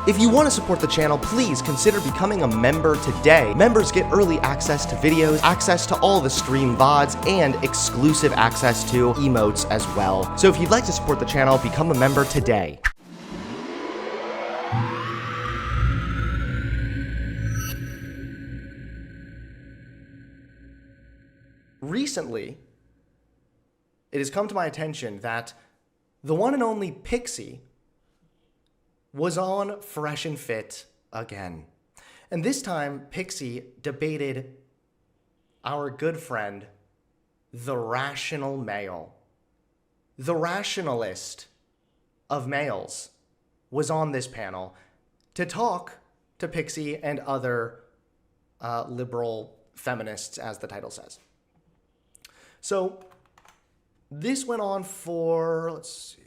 If you want to support the channel, please consider becoming a member today. Members get early access to videos, access to all the stream VODs, and exclusive access to emotes as well. So if you'd like to support the channel, become a member today. Recently, it has come to my attention that the one and only Pixie was on Fresh&Fit again. And this time, Pixie debated our good friend, the rational male. The rationalist of males was on this panel to talk to Pixie and other liberal feminists, as the title says. So this went on for, let's see,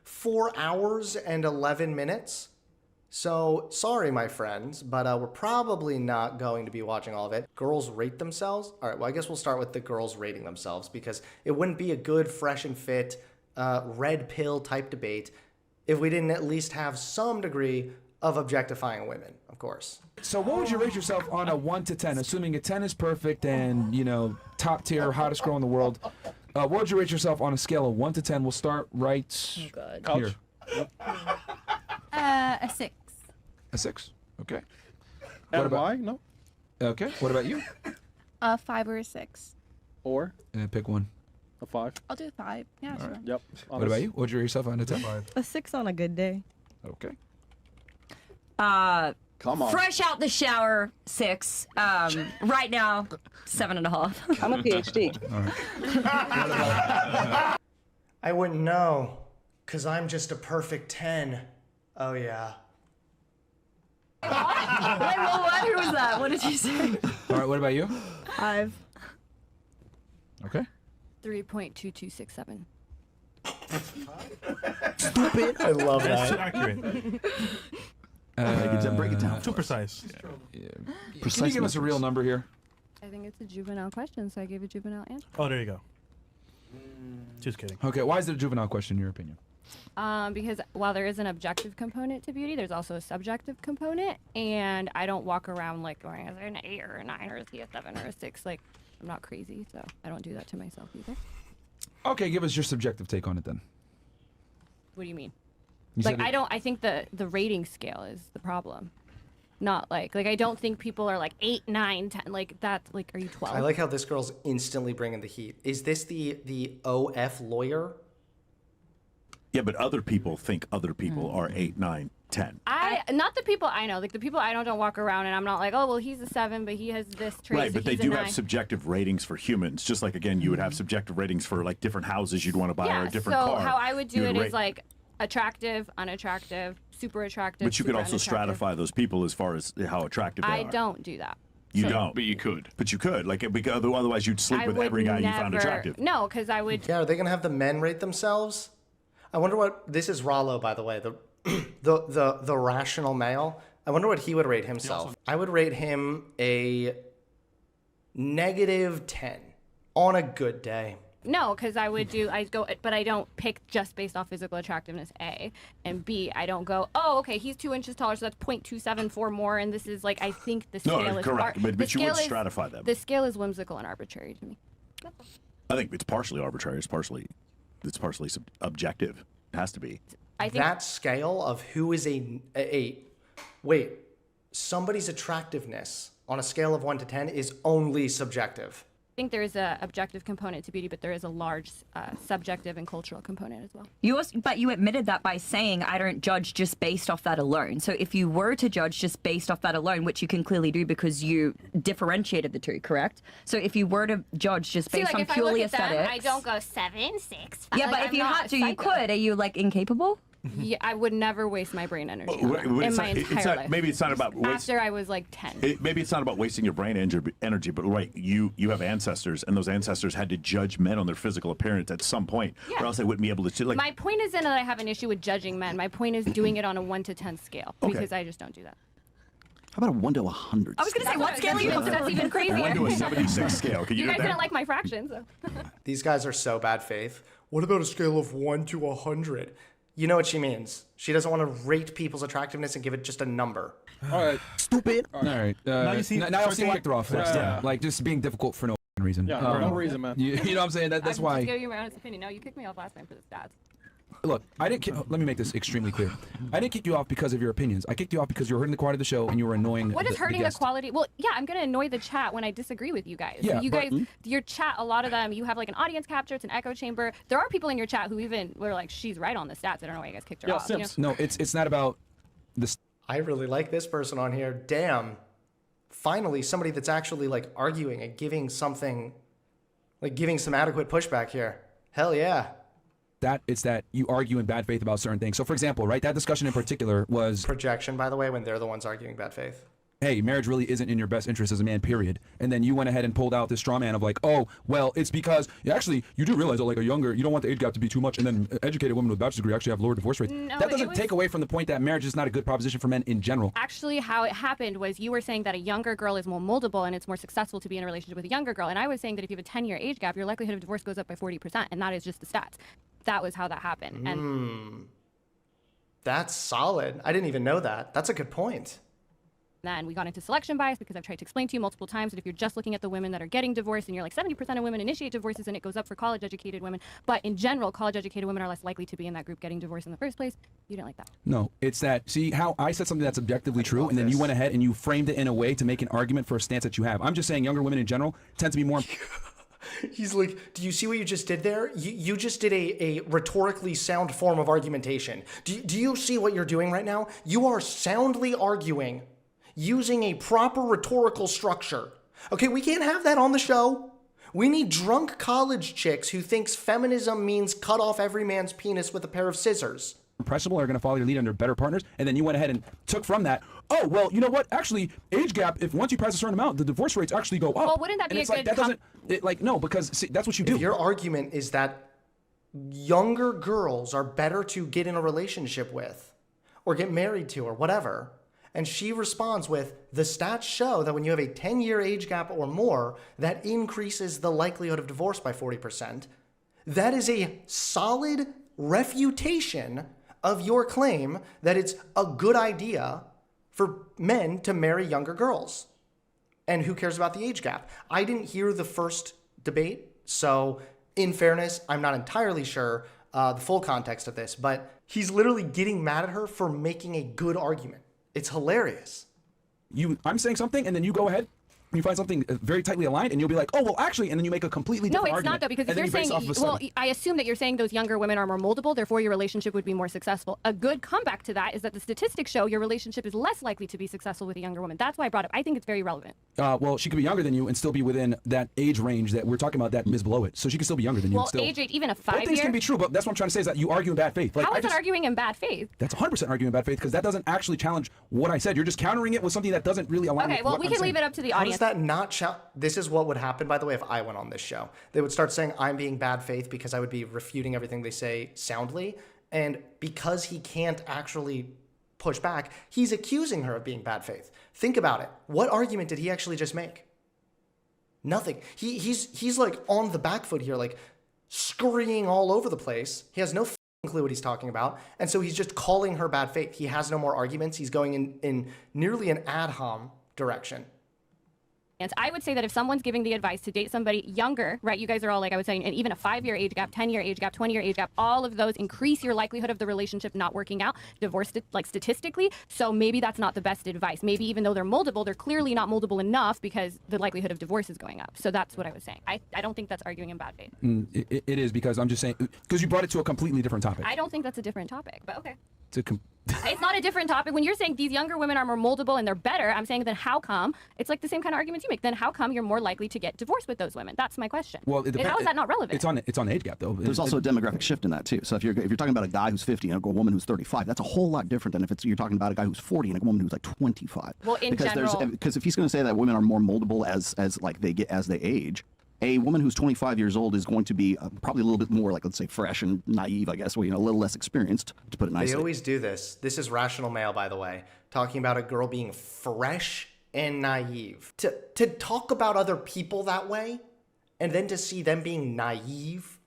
4 hours and 11 minutes. So sorry, my friends, but we're probably not going to be watching all of it. Girls rate themselves. All right, well, I guess we'll start with the girls rating themselves, because it wouldn't be a good Fresh&Fit red pill type debate if we didn't at least have some degree of objectifying women, of course. So what would you rate yourself on a 1 to 10, assuming a 10 is perfect and, you know, top tier, hottest girl in the world? What would you rate yourself on a scale of 1 to 10? We'll start right here. A 6. A 6. Okay. What about no? Okay. What about you? A 5 or a 6. Or Pick one. a 5. I'll do 5. Yeah, sure. Yep. What about you? What would you rate yourself on a 10? A 6 on a good day. Okay. Come on. Fresh out the shower, 6. Right now, 7.5. I'm a PhD. I wouldn't know, because I'm just a perfect 10. Oh, yeah. Wait, what? Who was that? What did you say? All right. What about you? 5. Okay. 3.2267. Stupid. I love That's too that. accurate. Break it down. Too precise. Can you give us a real number here? I think it's a juvenile question, so I gave a juvenile answer. Oh, there you go. Just kidding. Okay. Why is it a juvenile question in your opinion? Because while there is an objective component to beauty, there's also a subjective component, and I don't walk around like going, is it an 8 or a 9 or is he a 7 or a 6? Like, I'm not crazy, so I don't do that to myself either. Okay. Give us your subjective take on it then. What do you mean? You Like, said I think the rating scale is the problem. Not like I don't think people are like 8, 9, 10. Like, that's like, are you 12? I like how this girl's instantly bringing the heat. Is this the OF lawyer? Yeah, but other people think other people are 8, 9, 10. Not the people I know. Like, the people I know don't walk around and I'm not like, oh, well, he's a 7, but he has this trait. Right, so but they he's a do 9. have subjective ratings for humans. Just like, again, you would have subjective ratings for like different houses you'd want to buy or a different so car. how I would do You it rate- is like attractive, unattractive, super attractive. But you could super also unattractive. stratify those people as far as how attractive they are. I don't do that. You So- don't. But you could. But you could. Like, because otherwise you'd sleep I with would every guy you found never- attractive. No, because I would. Yeah, are they gonna have the men rate themselves? I wonder what this is. Rollo, by the way, the rational male. I wonder what he would rate himself. I would rate him a -10 on a good day. No, because I go, but I don't pick just based off physical attractiveness, A. And B, I don't go, oh, okay, he's 2 inches taller, so that's 0.274 more, and this is like, I think the scale No, is... correct. But the you would scale is- stratify them. The scale is whimsical and arbitrary to me. I think it's partially arbitrary. It's partially objective. It has to be. I think That scale of who is somebody's attractiveness on a scale of 1 to 10 is only subjective. I think there is a objective component to beauty, but there is a large subjective and cultural component as well. But you admitted that by saying I don't judge just based off that alone. So if you were to judge just based off that alone, which you can clearly do because you differentiated the two, correct? So if you were to judge just based See, like, on if I purely look at aesthetics, them, I don't go 7, 6, 5. yeah, but like, if you I'm had not to, you psycho. could. Are you like incapable? Yeah, I would never waste my brain energy on that in my entire life. Maybe it's not about After I was like 10. Maybe it's not about wasting your brain energy, but right, you have ancestors, and those ancestors had to judge men on their physical appearance at some point, Yeah. or else they wouldn't be able to. Like, My point isn't that I have an issue with judging men. My point is doing it on a 1 to 10 scale because I just don't do that. how about a 1 to 100? I was going to say, what scale are you on? That's even crazier. 1 to a 76 scale. Can you, You guys get there? didn't like my fractions. So. These guys are so bad faith. What about a scale of 1 to 100? You know what she means. She doesn't want to rate people's attractiveness and give it just a number. All right. Stupid. All right. Now you see- now I start see why thinking- they're off. Yeah. Like just being difficult for no reason. Yeah, for no reason, man. You know what I'm saying? That's I'm why. just giving you my honest opinion. No, you kicked me off last time for the stats. Look, I didn't. Let me make this extremely clear. I didn't kick you off because of your opinions. I kicked you off because you were hurting the quality of the show and you were annoying. What is hurting the guest. quality? Well, yeah, I'm gonna annoy the chat when I disagree with you guys. Yeah, you but- guys, your chat, a lot of them, you have like an audience capture, it's an echo chamber. There are people in your chat who even were like, she's right on the stats. I don't know why you guys kicked her Yeah, off. You know? Sims. No, it's not about this. I really like this person on here. Damn. Finally, somebody that's actually like arguing and giving something, like giving some adequate pushback here. Hell yeah. It's that you argue in bad faith about certain things. So, for example, right, that discussion in particular was, Projection, by the way, when they're the ones arguing bad faith. hey, marriage really isn't in your best interest as a man, period. And then you went ahead and pulled out this straw man of like, oh, well, it's because actually you do realize that like you don't want the age gap to be too much, and then educated women with a bachelor's degree actually have lower divorce rates. No, that it doesn't was- take away from the point that marriage is not a good proposition for men in general. Actually, how it happened was you were saying that a younger girl is more moldable and it's more successful to be in a relationship with a younger girl. And I was saying that if you have a 10-year age gap, your likelihood of divorce goes up by 40%. And that is just the stats. That was how that happened. And That's solid. I didn't even know that. That's a good point. then we got into selection bias because I've tried to explain to you multiple times that if you're just looking at the women that are getting divorced and you're like 70% of women initiate divorces and it goes up for college educated women. But in general, college educated women are less likely to be in that group getting divorced in the first place. You didn't like that. No, it's that. See how I said something that's objectively true, and then you went ahead and you framed it in a way to make an argument for a stance that you have. I'm just saying younger women in general tend to be more. He's like, do you see what you just did there? You just did a rhetorically sound form of argumentation. Do you see what you're doing right now? You are soundly arguing using a proper rhetorical structure. Okay, we can't have that on the show. We need drunk college chicks who thinks feminism means cut off every man's penis with a pair of scissors. Impressionable are going to follow your lead under better partners, and then you went ahead and took from that. Oh well, you know what? Actually, age gap. If once you pass a certain amount, the divorce rates actually go up. Well, wouldn't that And be it's a like, good that doesn't like no because see, that's what you do. If your argument is that younger girls are better to get in a relationship with or get married to or whatever, and she responds with, the stats show that when you have a 10-year age gap or more, that increases the likelihood of divorce by 40%, that is a solid refutation of your claim that it's a good idea for men to marry younger girls. And who cares about the age gap? I didn't hear the first debate, so in fairness, I'm not entirely sure the full context of this, but he's literally getting mad at her for making a good argument. It's hilarious. I'm saying something, and then you go ahead. You find something very tightly aligned, and you'll be like, "Oh, well, actually," and then you make a completely No, different it's argument. not though, because and if then you're you base saying, off of a well, study. I assume that you're saying those younger women are more moldable, therefore your relationship would be more successful. A good comeback to that is that the statistics show your relationship is less likely to be successful with a younger woman. That's why I brought it up. I think it's very relevant. Well, she could be younger than you and still be within that age range that we're talking about that is below it. So she could still be younger than you. Well, and still. age, even a Both things 5-year. can be true, but that's what I'm trying to say is that you argue in bad faith. Like, How I is that just, arguing in bad faith? That's 100% arguing in bad faith because that doesn't actually challenge what I said. You're just countering it with something that doesn't really align Okay, with well, what we I'm can saying. leave it up to the How audience. does that not This is what would happen, by the way, if I went on this show. They would start saying I'm being bad faith because I would be refuting everything they say soundly. And because he can't actually push back, he's accusing her of being bad faith. Think about it. What argument did he actually just make? Nothing. He's like on the back foot here, like scurrying all over the place. He has no clue what he's talking about. And so he's just calling her bad faith. He has no more arguments. He's going in nearly an ad hom direction. I would say that if someone's giving the advice to date somebody younger, right? You guys are all like I was saying, and even a 5-year age gap, 10-year age gap, 20-year age gap, all of those increase your likelihood of the relationship not working out, divorce, like statistically. So maybe that's not the best advice. Maybe even though they're moldable, they're clearly not moldable enough because the likelihood of divorce is going up. So that's what I was saying. I don't think that's arguing in bad faith. It is because I'm just saying because you brought it to a completely different topic. I don't think that's a different topic, but okay. It's It's not a different topic. When you're saying these younger women are more moldable and they're better, I'm saying then how come? It's like the same kind of arguments you make. Then how come you're more likely to get divorced with those women? That's my question. Well, And how is that not relevant? It's on the age gap though. There's also a demographic shift in that too. So if you're talking about a guy who's 50 and a woman who's 35, that's a whole lot different than if you're talking about a guy who's 40 and a woman who's like 25. Well, in general, because if he's going to say that women are more moldable as like they get as they age, a woman who's 25 years old is going to be probably a little bit more like, let's say, fresh and naive, I guess, well, a little less experienced, to put it nicely. They always do this. This is Rational Male, by the way, talking about a girl being fresh and naive. To talk about other people that way, and then to see them being naive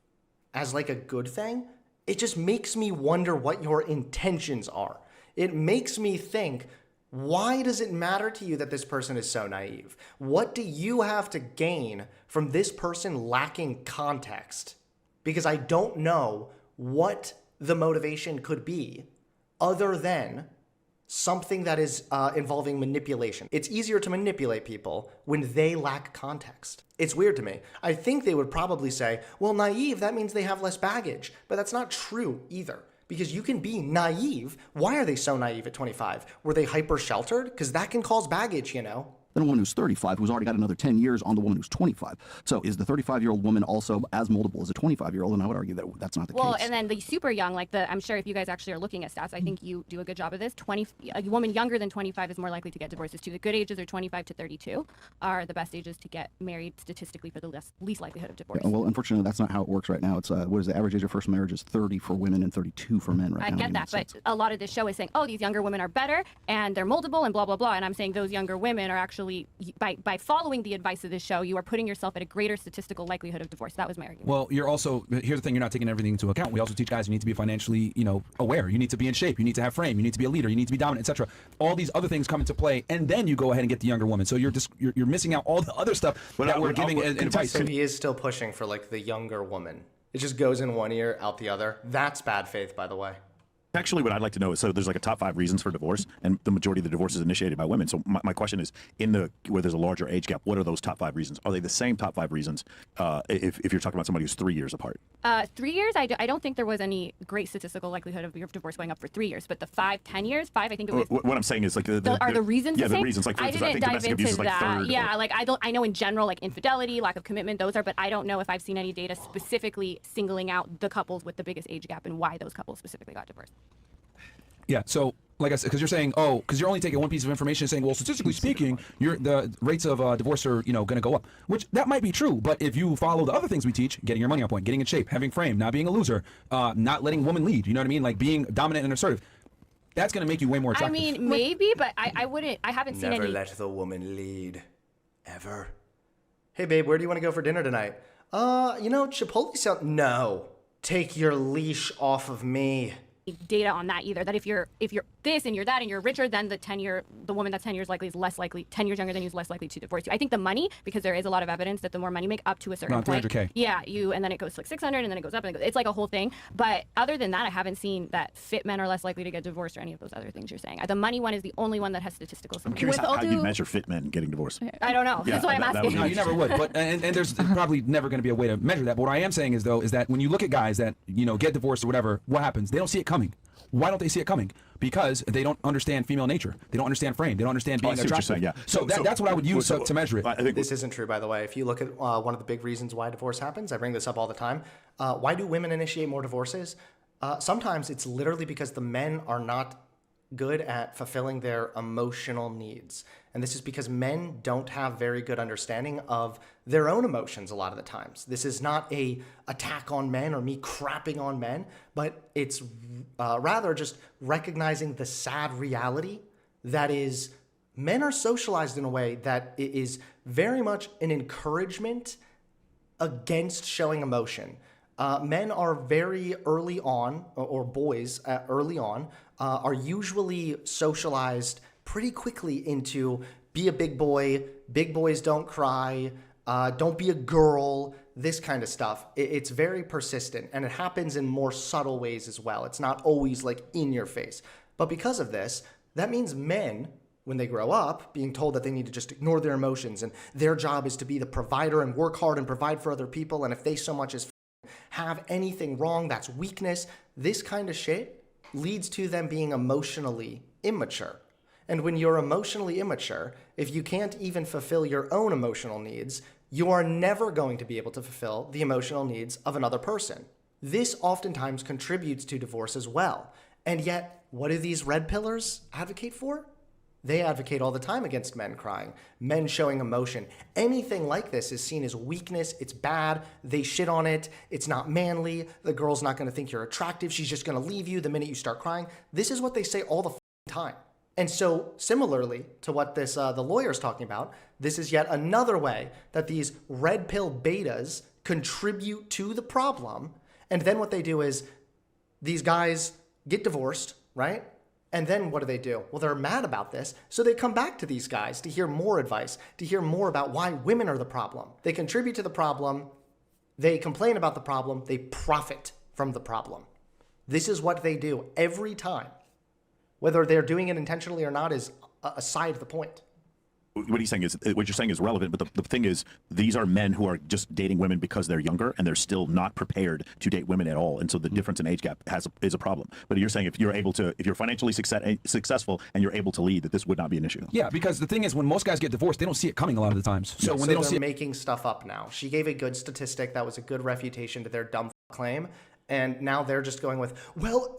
as like a good thing, it just makes me wonder what your intentions are. It makes me think, why does it matter to you that this person is so naive? What do you have to gain from this person lacking context? Because I don't know what the motivation could be other than something that is involving manipulation. It's easier to manipulate people when they lack context. It's weird to me. I think they would probably say, well, naive, that means they have less baggage. But that's not true either. Because you can be naive. Why are they so naive at 25? Were they hyper-sheltered? Because that can cause baggage, you know? Than a woman who's 35 who's already got another 10 years on the woman who's 25. So is the 35-year-old woman also as moldable as a 25-year-old? And I would argue that that's not the case. Well, and then the super young, like I'm sure if you guys actually are looking at stats, I think you do a good job of this. A woman younger than 25 is more likely to get divorces too. The good ages are 25 to 32 are the best ages to get married statistically for the least likelihood of divorce. Yeah, well, unfortunately, that's not how it works right now. It's what is the average age of first marriage is 30 for women and 32 for men right now. I get that, but a lot of this show is saying, oh, these younger women are better and they're moldable and blah, blah, blah. And I'm saying those younger women are actually, by following the advice of this show, you are putting yourself at a greater statistical likelihood of divorce. That was my argument. Well, you're also, here's the thing, you're not taking everything into account. We also teach guys you need to be financially, aware. You need to be in shape. You need to have frame. You need to be a leader. You need to be dominant, etc. All these other things come into play, and then you go ahead and get the younger woman. So you're missing out all the other stuff that we're giving advice. So he is still pushing for like the younger woman. It just goes in one ear, out the other. That's bad faith, by the way. Actually, what I'd like to know is, so there's like a top 5 reasons for divorce, and the majority of the divorce is initiated by women. So my question is, where there's a larger age gap, what are those top 5 reasons? Are they the same top 5 reasons if you're talking about somebody who's 3 years apart? 3 years, I don't think there was any great statistical likelihood of your divorce going up for 3 years. But the 5, 10 years, I think it was. What I'm saying is like are the reasons the the same? reasons. Like for I instance, didn't I think dive domestic abuse is into like that. third. Yeah, I know in general, like infidelity, lack of commitment, those are. But I don't know if I've seen any data specifically singling out the couples with the biggest age gap and why those couples specifically got divorced. Yeah, so like I said, because you're saying, because you're only taking one piece of information and saying, well, statistically speaking, the rates of divorce are, going to go up. Which that might be true, but if you follow the other things we teach, getting your money on point, getting in shape, having frame, not being a loser, not letting women lead, you know what I mean? Like being dominant and assertive, that's going to make you way more attractive. I mean, maybe, but I haven't seen any. Never let the woman lead. Ever. Hey, babe, where do you want to go for dinner tonight? Chipotle sound. No. Take your leash off of me. Data on that either, that if you're this and you're that and you're richer, then the woman that's 10 years likely is less likely, 10 years younger than you is less likely to divorce you. I think the money, because there is a lot of evidence that the more money you make up to a certain point, 300K. yeah, and then it goes to like 600 and then it goes up and it's like a whole thing. But other than that, I haven't seen that fit men are less likely to get divorced or any of those other things you're saying. The money one is the only one that has statistical I'm significance. curious how you measure fit men getting divorced. I don't know. That's why I'm asking. No, you never would. But and there's probably never going to be a way to measure that. But what I am saying is that when you look at guys that get divorced or whatever, what happens? They don't see it coming. Why don't they see it coming? Because they don't understand female nature. They don't understand frame. They don't understand being attractive. Saying, yeah. So that's what I would use to measure it. I think this isn't true, by the way. If you look at one of the big reasons why divorce happens, I bring this up all the time. Why do women initiate more divorces? Sometimes it's literally because the men are not good at fulfilling their emotional needs. And this is because men don't have very good understanding of their own emotions a lot of the times. This is not a attack on men or me crapping on men, but it's rather just recognizing the sad reality that is men are socialized in a way that it is very much an encouragement against showing emotion. Men are very early on, or boys early on, are usually socialized pretty quickly into be a big boy, big boys don't cry, don't be a girl, this kind of stuff. It's very persistent, and it happens in more subtle ways as well. It's not always like in your face. But because of this, that means men, when they grow up, being told that they need to just ignore their emotions and their job is to be the provider and work hard and provide for other people, and if they so much as have anything wrong, that's weakness. This kind of shit leads to them being emotionally immature. And when you're emotionally immature, if you can't even fulfill your own emotional needs, you are never going to be able to fulfill the emotional needs of another person. This oftentimes contributes to divorce as well. And yet, what do these red pillars advocate for? They advocate all the time against men crying, men showing emotion. Anything like this is seen as weakness. It's bad. They shit on it. It's not manly. The girl's not going to think you're attractive. She's just going to leave you the minute you start crying. This is what they say all the time. And so similarly to what the lawyer's talking about, this is yet another way that these red pill betas contribute to the problem. And then what they do is these guys get divorced, right? And then what do? Well, they're mad about this, so they come back to these guys to hear more advice, to hear more about why women are the problem. They contribute to the problem, they complain about the problem, they profit from the problem. This is what they do every time. Whether they're doing it intentionally or not is aside the point. What he's saying is, what you're saying is relevant, but the thing is, these are men who are just dating women because they're younger and they're still not prepared to date women at all, and so the difference in age gap is a problem. But you're saying if you're financially successful and you're able to lead, that this would not be an issue. Yeah, because the thing is, when most guys get divorced, they don't see it coming a lot of the times. So when they don't see it, making stuff up now. She gave a good statistic that was a good refutation to their dumb claim. And now they're just going with, well,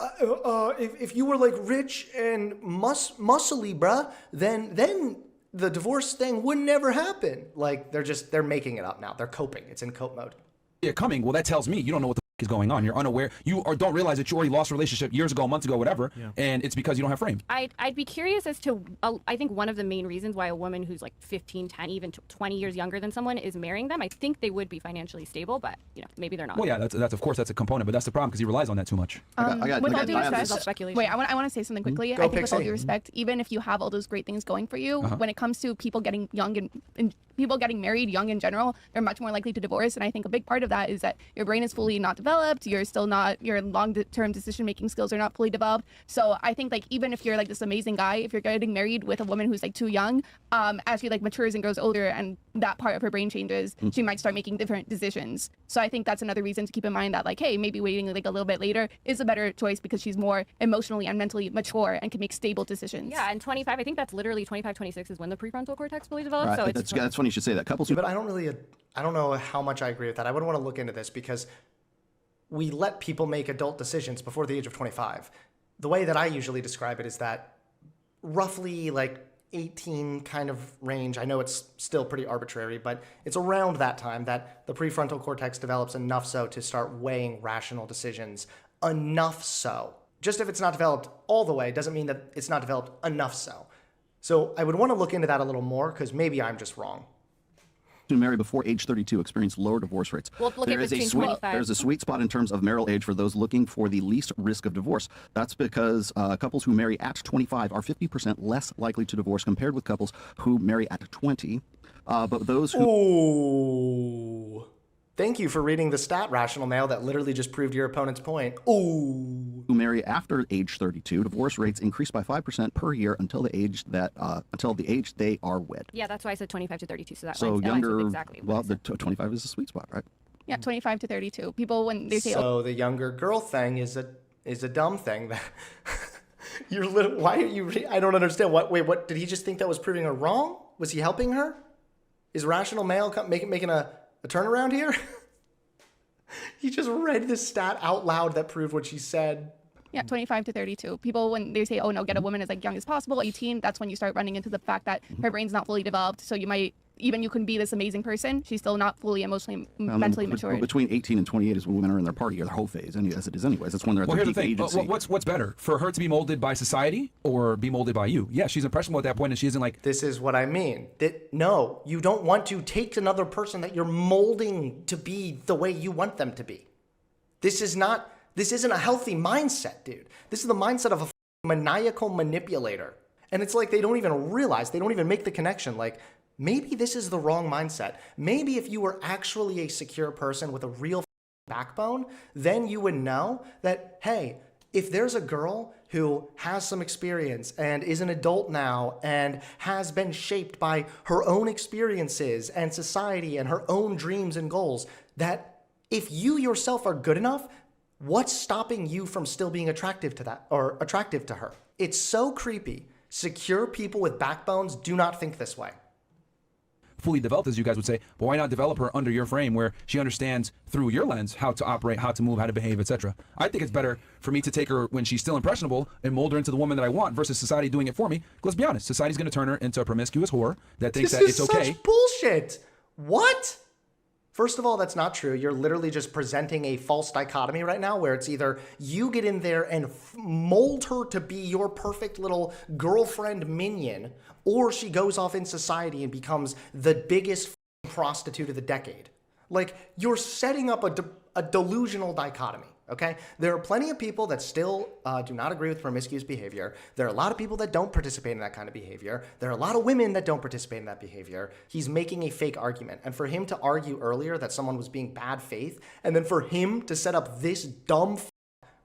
if you were like rich and muscly, bruh, then the divorce thing would never happen. Like they're making it up now. They're coping. It's in cope mode. it coming, well, that tells me you don't know what the is going on. You're unaware. You or don't realize that you already lost a relationship years ago, months ago, whatever, and it's because you don't have frame. I'd be curious as to, I think one of the main reasons why a woman who's like 15, 10, even 20 years younger than someone is marrying them, I think they would be financially stable, but maybe they're not. Well, yeah, that's of course that's a component, but that's the problem because he relies on that too much. With all due respect, speculation. wait, I want to say something quickly. I think with all due respect, even if you have all those great things going for you, when it comes to people getting young and people getting married young in general, they're much more likely to divorce. And I think a big part of that is that your brain is fully not developed. You're still not, your long-term decision-making skills are not fully developed. So I think like even if you're like this amazing guy, if you're getting married with a woman who's like too young, as she like matures and grows older and that part of her brain changes, she might start making different decisions. So I think that's another reason to keep in mind that like, hey, maybe waiting like a little bit later is a better choice because she's more emotionally and mentally mature and can make stable decisions. Yeah, and 25, I think that's literally 25, 26 is when the prefrontal cortex fully develops. Right. So That's funny you should say that. Couples who But I don't know how much I agree with that. I would want to look into this because we let people make adult decisions before the age of 25. The way that I usually describe it is that roughly like 18 kind of range. I know it's still pretty arbitrary, but it's around that time that the prefrontal cortex develops enough so to start weighing rational decisions. Enough so. Just if it's not developed all the way doesn't mean that it's not developed enough so. So I would want to look into that a little more because maybe I'm just wrong. who marry before age 32 experience lower divorce rates. Well, look at between 25. There's a sweet spot in terms of marital age for those looking for the least risk of divorce. That's because couples who marry at 25 are 50% less likely to divorce compared with couples who marry at 20. But those who... Ooh. Thank you for reading the stat, Rational Male, that literally just proved your opponent's point. Ooh. Who marry after age 32, divorce rates increase by 5% per year until the age they are wed. Yeah, that's why I said 25 to 32. So that So lines younger, with exactly what well, I the said. 25 is the sweet spot, right? Yeah, 25 to 32. People, when they say, So the younger girl thing is a dumb thing. That why are you? I don't understand. What did he just think that was proving her wrong? Was he helping her? Is Rational Male making a turnaround here? He just read this stat out loud that proved what she said. yeah, 25 to 32. People, when they say, oh no, get a woman as like young as possible, 18, that's when you start running into the fact that her brain's not fully developed. So you can be this amazing person, she's still not fully emotionally, mentally mature. Between 18 and 28 is when women are in their party or their whole phase, as it is anyways. That's when they're at Well, their here's the peak thing. agency. What's better for her to be molded by society or be molded by you? Yeah, she's impressionable at that point, and she isn't like. This is what I mean. No, you don't want to take another person that you're molding to be the way you want them to be. This isn't a healthy mindset, dude. This is the mindset of a maniacal manipulator. And it's like they don't even realize, they don't even make the connection. Like, maybe this is the wrong mindset. Maybe if you were actually a secure person with a real backbone, then you would know that, hey, if there's a girl who has some experience and is an adult now and has been shaped by her own experiences and society and her own dreams and goals, that if you yourself are good enough, what's stopping you from still being attractive to that or attractive to her? It's so creepy. Secure people with backbones do not think this way. Fully developed, as you guys would say, but why not develop her under your frame where she understands through your lens how to operate, how to move, how to behave, etc. I think it's better for me to take her when she's still impressionable and mold her into the woman that I want versus society doing it for me. Let's be honest, society's going to turn her into a promiscuous whore that thinks that it's okay. This is such bullshit. What? First of all, that's not true. You're literally just presenting a false dichotomy right now where it's either you get in there and mold her to be your perfect little girlfriend minion, or she goes off in society and becomes the biggest prostitute of the decade. Like, you're setting up a delusional dichotomy. Okay? There are plenty of people that still do not agree with promiscuous behavior. There are a lot of people that don't participate in that kind of behavior. There are a lot of women that don't participate in that behavior. He's making a fake argument. And for him to argue earlier that someone was being bad faith, and then for him to set up this dumb,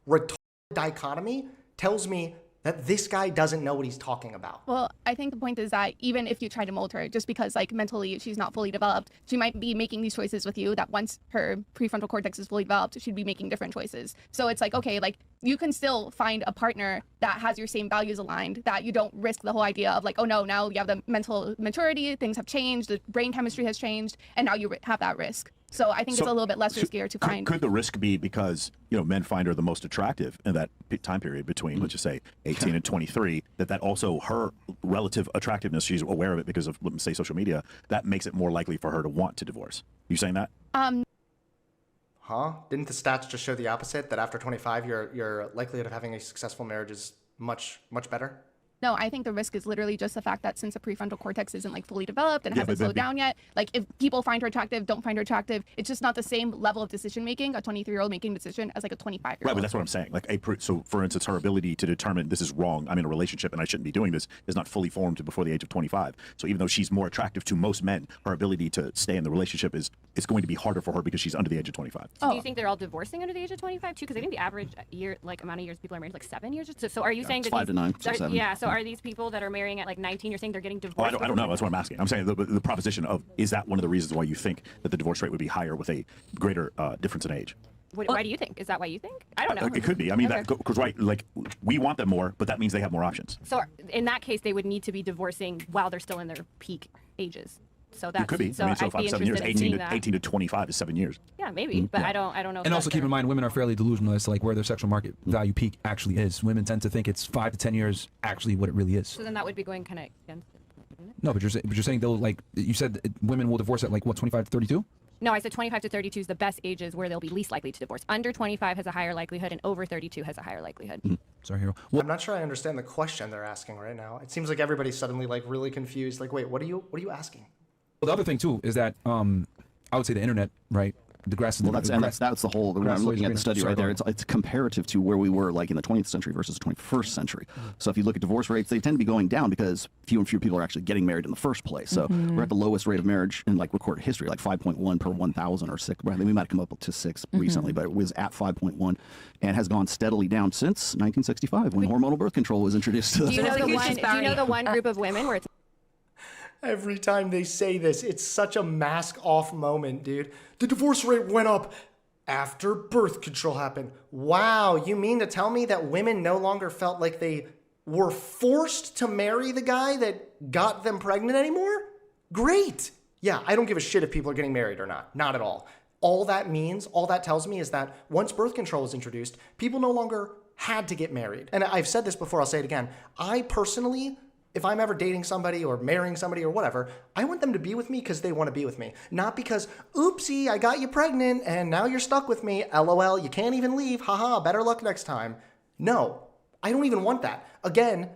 retarded dichotomy tells me that this guy doesn't know what he's talking about. Well, I think the point is that even if you try to mold her, just because like mentally she's not fully developed, she might be making these choices with you that once her prefrontal cortex is fully developed, she'd be making different choices. So it's like, okay, like you can still find a partner that has your same values aligned, that you don't risk the whole idea of like, oh no, now you have the mental maturity, things have changed, the brain chemistry has changed, and now you have that risk. So I think it's a little bit less riskier to find. Could the risk be because, you know, men find her the most attractive in that time period between, let's just say, 18 and 23, that also her relative attractiveness, she's aware of it because of, let me say, social media, that makes it more likely for her to want to divorce? You saying that? Huh? Didn't the stats just show the opposite? That after 25, your likelihood of having a successful marriage is much better? No, I think the risk is literally just the fact that since the prefrontal cortex isn't like fully developed and hasn't slowed down yet, like if people find her attractive, don't find her attractive, it's just not the same level of decision making, a 23-year-old making a decision as like a 25-year-old. Right, but that's what I'm saying. Like, so for instance, her ability to determine this is wrong, I'm in a relationship and I shouldn't be doing this, is not fully formed before the age of 25. So even though she's more attractive to most men, her ability to stay in the relationship is going to be harder for her because she's under the age of 25. So do you think they're all divorcing under the age of 25 too? Because I think the average year, like amount of years people are married is like 7 years. So are you saying that 5 to 9, 7? Yeah. So are these people that are marrying at like 19, you're saying they're getting divorced? I don't know. That's what I'm asking. I'm saying the proposition of, is that one of the reasons why you think that the divorce rate would be higher with a greater difference in age? Why do you think? Is that why you think? I don't know. It could be. I mean, Okay. because right, like we want them more, but that means they have more options. So in that case, they would need to be divorcing while they're still in their peak ages. So that It could be. So I mean, so I'd if be 7 years, interested in seeing that. 18 to 25 is 7 years. Yeah, maybe, but I don't know. If And that's also keep in mind, women are fairly delusional as to like where their sexual market value peak actually is. Women tend to think it's 5 to 10 years actually what it really is. So then that would be going kind of against it. No, but you're saying they'll like you said women will divorce at like what 25 to 32? No, I said 25 to 32 is the best ages where they'll be least likely to divorce. Under 25 has a higher likelihood, and over 32 has a higher likelihood. Sorry, Hero. I'm not sure I understand the question they're asking right now. It seems like everybody's suddenly like really confused. Like, wait, what are you asking? Well, the other thing too is that I would say the internet, right? The grass is Well, that's the whole. When I'm looking at the study Sorry, right there, go it's comparative to where we were like in the 20th century versus the 21st century. So if you look at divorce rates, they tend to be going down because fewer and fewer people are actually getting married in the first place. So we're at the lowest rate of marriage in like recorded history, like 5.1 per 1,000 or 6. I think we might have come up to 6 recently, but it was at 5.1 and has gone steadily down since 1965 when hormonal birth control was introduced. Do you know the one group of women where it's Every time they say this, it's such a mask off moment, dude. The divorce rate went up after birth control happened. Wow, you mean to tell me that women no longer felt like they were forced to marry the guy that got them pregnant anymore? Great. Yeah, I don't give a shit if people are getting married or not. Not at all. All that tells me is that once birth control was introduced, people no longer had to get married. And I've said this before, I'll say it again. I personally, if I'm ever dating somebody or marrying somebody or whatever, I want them to be with me because they want to be with me. Not because, oopsie, I got you pregnant and now you're stuck with me. LOL, you can't even leave. Haha, better luck next time. No, I don't even want that. Again,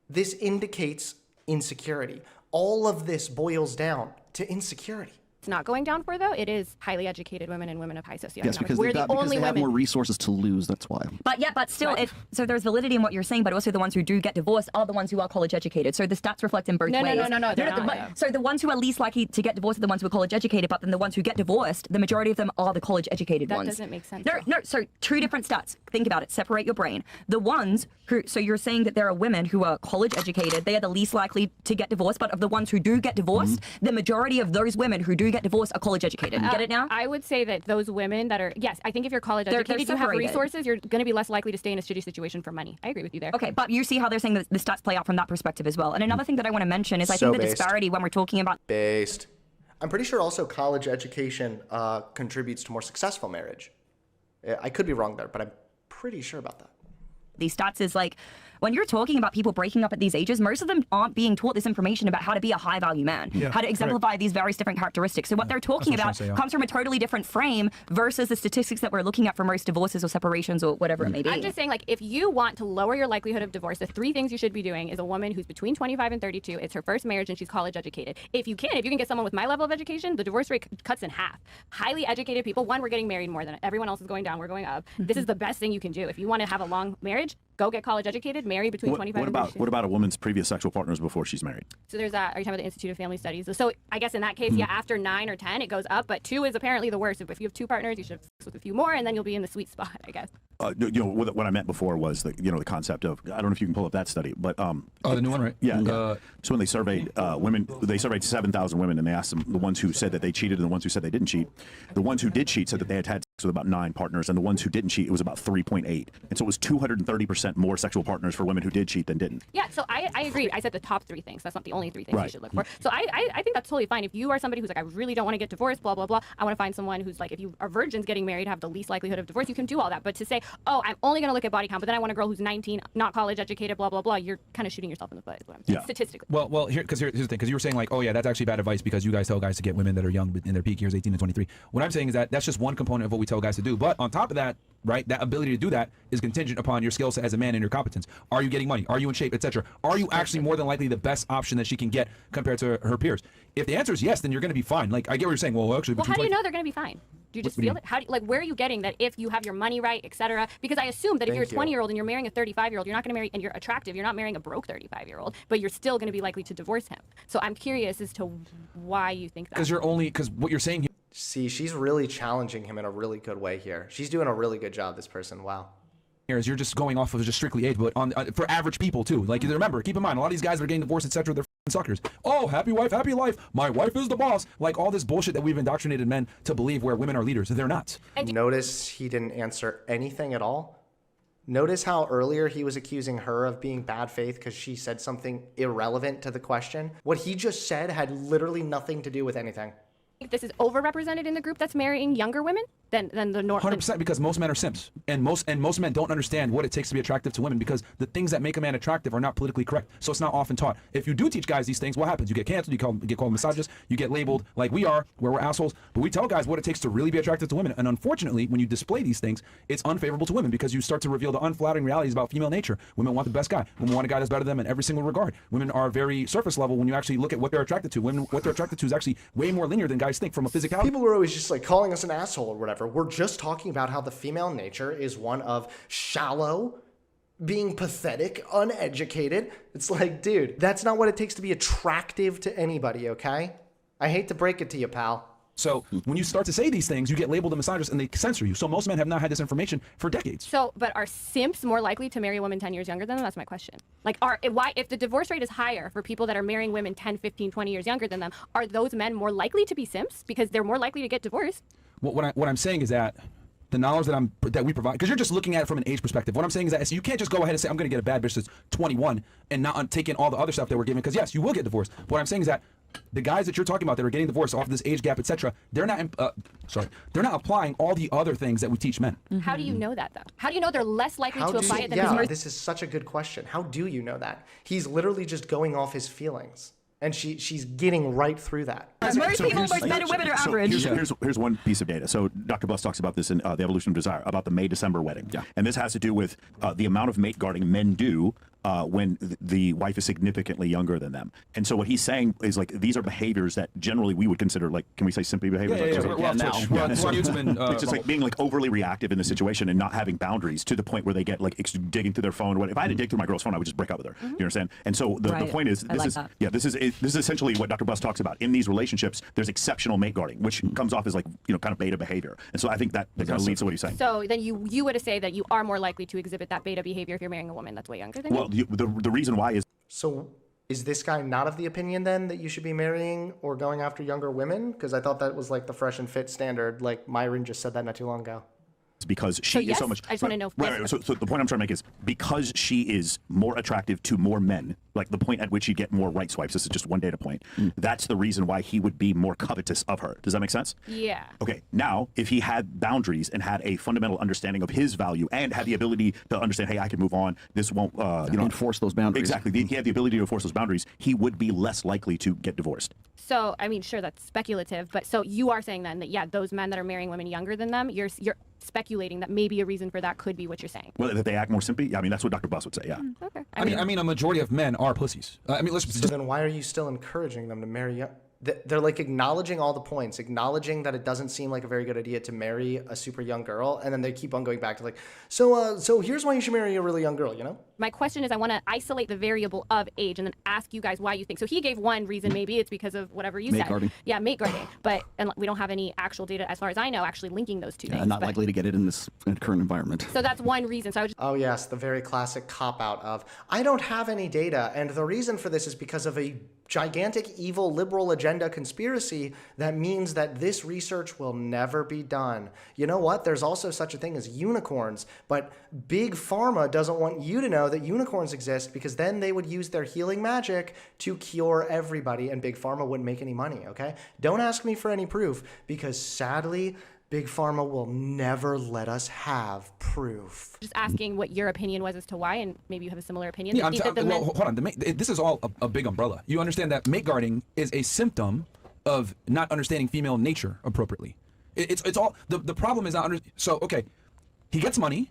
this indicates insecurity. All of this boils down to insecurity. not going down for, though, it is highly educated women and women of high socioeconomic. Yes, because we're they have more resources to lose. That's why. But still, so there's validity in what you're saying. But also, the ones who do get divorced are the ones who are college educated. So the stats reflect in both ways. No, they're not. So the ones who are least likely to get divorced are the ones who are college educated. But then the ones who get divorced, the majority of them are the college educated ones. That doesn't make sense. No. So two different stats. Think about it. Separate your brain. The ones who, so you're saying that there are women who are college educated. They are the least likely to get divorced. But of the ones who do get divorced, the majority of those women who do get divorced are college educated. You get it now? I would say that those women that are, yes, I think if you're college educated, you have resources, you're going to be less likely to stay in a shitty situation for money. I agree with you there. Okay, but you see how they're saying that the stats play out from that perspective as well. And another thing that I want to mention is I think the disparity when we're talking about... I'm pretty sure also college education contributes to more successful marriage. I could be wrong there, but I'm pretty sure about that. These stats is like when you're talking about people breaking up at these ages, most of them aren't being taught this information about how to be a high value man, how to exemplify these various different characteristics. So what they're talking about comes from a totally different frame versus the statistics that we're looking at for most divorces or separations or whatever it may be. I'm just saying, like, if you want to lower your likelihood of divorce, the 3 things you should be doing is a woman who's between 25 and 32. It's her first marriage and she's college educated. If you can get someone with my level of education, the divorce rate cuts in half. Highly educated people, one, we're getting married more than everyone else is going down, we're going up. This is the best thing you can do. If you want to have a long marriage, go get college educated, marry between 25 and 32. What about a woman's previous sexual partners before she's married? So there's that. Are you talking about the Institute of Family Studies? So I guess in that case, yeah, after 9 or 10, it goes up, but 2 is apparently the worst. If you have 2 partners, you should have sex with a few more, and then you'll be in the sweet spot, I guess. What I meant before was the concept of, I don't know if you can pull up that study, but the new one, right? Yeah. So when they surveyed women, they surveyed 7,000 women, and they asked them, the ones who said that they cheated and the ones who said they didn't cheat. The ones who did cheat said that they had sex with about 9 partners, and the ones who didn't cheat, it was about 3.8. And so it was 230% more sexual partners for women who did cheat than didn't. Yeah, so I agree. I said the top 3 things. That's not the only 3 things you should look for. So I think that's totally fine. If you are somebody who's like, I really don't want to get divorced, blah, blah, blah, I want to find someone who's like, if you are virgins getting married, have the least likelihood of divorce, you can do all that. But to say, oh, I'm only going to look at body count, but then I want a girl who's 19, not college educated, blah, blah, blah, you're kind of shooting yourself in the foot, is what I'm saying, statistically. Well, here's the thing, because you were saying like, oh yeah, that's actually bad advice because you guys tell guys to get women that are young in their peak years, 18 to 23. What I'm saying is that that's just one component of what we tell guys to do. But on top of that, right, that ability to do that is contingent upon your skill set as a man and your competence. Are you getting money? Are you in shape, etc.? Are you actually more than likely the best option that she can get compared to her peers? If the answer is yes, then you're going to be fine. Like, I get what you're saying. Well, actually, how do you know they're going to be fine? Do you just feel it? Where are you getting that if you have your money right, etc.? Because I assume that if you're a 20-year-old and you're marrying a 35-year-old, you're not going to marry, and you're attractive, you're not marrying a broke 35-year-old, but you're still going to be likely to divorce him. So I'm curious as to why you think that. Because what you're saying here. See, she's really challenging him in a really good way here. She's doing a really good job, this person. Wow. You're just going off of just strictly age, but for average people too. Like, remember, keep in mind, a lot of these guys that are getting divorced, etc., they're suckers. Oh, happy wife, happy life. My wife is the boss. Like all this bullshit that we've indoctrinated men to believe where women are leaders. They're not. Notice he didn't answer anything at all. Notice how earlier he was accusing her of being bad faith because she said something irrelevant to the question. What he just said had literally nothing to do with anything. This is overrepresented in the group that's marrying younger women than the norm. 100%, because most men are simps, and most men don't understand what it takes to be attractive to women because the things that make a man attractive are not politically correct. So it's not often taught. If you do teach guys these things, what happens? You get canceled. You get called misogynist. You get labeled like we are, where we're assholes. But we tell guys what it takes to really be attractive to women. And unfortunately, when you display these things, it's unfavorable to women because you start to reveal the unflattering realities about female nature. Women want the best guy. Women want a guy that's better than them in every single regard. Women are very surface level when you actually look at what they're attracted to. Women, what they're attracted to is actually way more linear than guys think from a physicality. People are always just like calling us an asshole or whatever. We're just talking about how the female nature is one of shallow, being pathetic, uneducated. It's like, dude, that's not what it takes to be attractive to anybody, okay? I hate to break it to you, pal. So when you start to say these things, you get labeled a misogynist and they censor you. So most men have not had this information for decades. So, but are simps more likely to marry women 10 years younger than them? That's my question. Like, if the divorce rate is higher for people that are marrying women 10, 15, 20 years younger than them, are those men more likely to be simps because they're more likely to get divorced? What I'm saying is that the knowledge that we provide, because you're just looking at it from an age perspective. What I'm saying is that you can't just go ahead and say, I'm going to get a bad bitch that's 21 and not take in all the other stuff that we're giving, because yes, you will get divorced. What I'm saying is that the guys that you're talking about that are getting divorced off of this age gap, etc., they're not applying all the other things that we teach men. Mm-hmm. How do you know that, though? How do you know they're less likely to apply it than this is such a good question. How do you know that? He's literally just going off his feelings. And she's getting right through that. Most men and women are average. Here's one piece of data. So Dr. Buss talks about this in The Evolution of Desire, about the May-December wedding. Yeah. And this has to do with the amount of mate guarding men do when the wife is significantly younger than them. And so what he's saying is, like, these are behaviors that generally we would consider, like, can we say simply behaviors? It's just like being like overly reactive in the situation and not having boundaries to the point where they get like digging through their phone. If I had to dig through my girl's phone, I would just break up with her. You understand? And so the point is, this is essentially what Dr. Buss talks about. In these relationships, there's exceptional mate guarding, which comes off as like, kind of beta behavior. And so I think that kind of leads to what he's saying. So then you would say that you are more likely to exhibit that beta behavior if you're marrying a woman that's way younger than you? The reason why is... So is this guy not of the opinion then that you should be marrying or going after younger women? Because I thought that was like the fresh and fit standard. Like Myron just said that not too long ago. Because she is so much... I just want to know... So the point I'm trying to make is because she is more attractive to more men, like the point at which you get more right swipes. This is just one data point. That's the reason why he would be more covetous of her. Does that make sense? Yeah. Okay, now if he had boundaries and had a fundamental understanding of his value and had the ability to understand, hey, I can move on. This won't, enforce those boundaries. Exactly. He had the ability to enforce those boundaries. He would be less likely to get divorced. So, I mean, sure, that's speculative, but so you are saying then that, yeah, those men that are marrying women younger than them, you're speculating that maybe a reason for that could be what you're saying. Well, that they act more simply. I mean, that's what Dr. Buss would say. Yeah. Okay. I mean, a majority of men are pussies. I mean, let's So then why are you still encouraging them to marry? They're like acknowledging all the points, acknowledging that it doesn't seem like a very good idea to marry a super young girl, and then they keep on going back to like, so here's why you should marry a really young girl, you know? My question is, I want to isolate the variable of age and then ask you guys why you think. So he gave one reason, maybe it's because of whatever you Mate said. guarding. Yeah, mate guarding. But and we don't have any actual data, as far as I know, actually linking those two things. Not but- likely to get it in this current environment. So that's one reason. So I would just Oh yes, the very classic cop-out of, I don't have any data, and the reason for this is because of a gigantic evil liberal agenda conspiracy that means that this research will never be done. You know what? There's also such a thing as unicorns, but Big Pharma doesn't want you to know that unicorns exist because then they would use their healing magic to cure everybody, and Big Pharma wouldn't make any money, okay? Don't ask me for any proof because sadly, Big Pharma will never let us have proof. just asking what your opinion was as to why, and maybe you have a similar opinion. Yeah, You think that the men- hold on. This is all a big umbrella. You understand that mate guarding is a symptom of not understanding female nature appropriately. It's all the problem is not so okay. He gets money,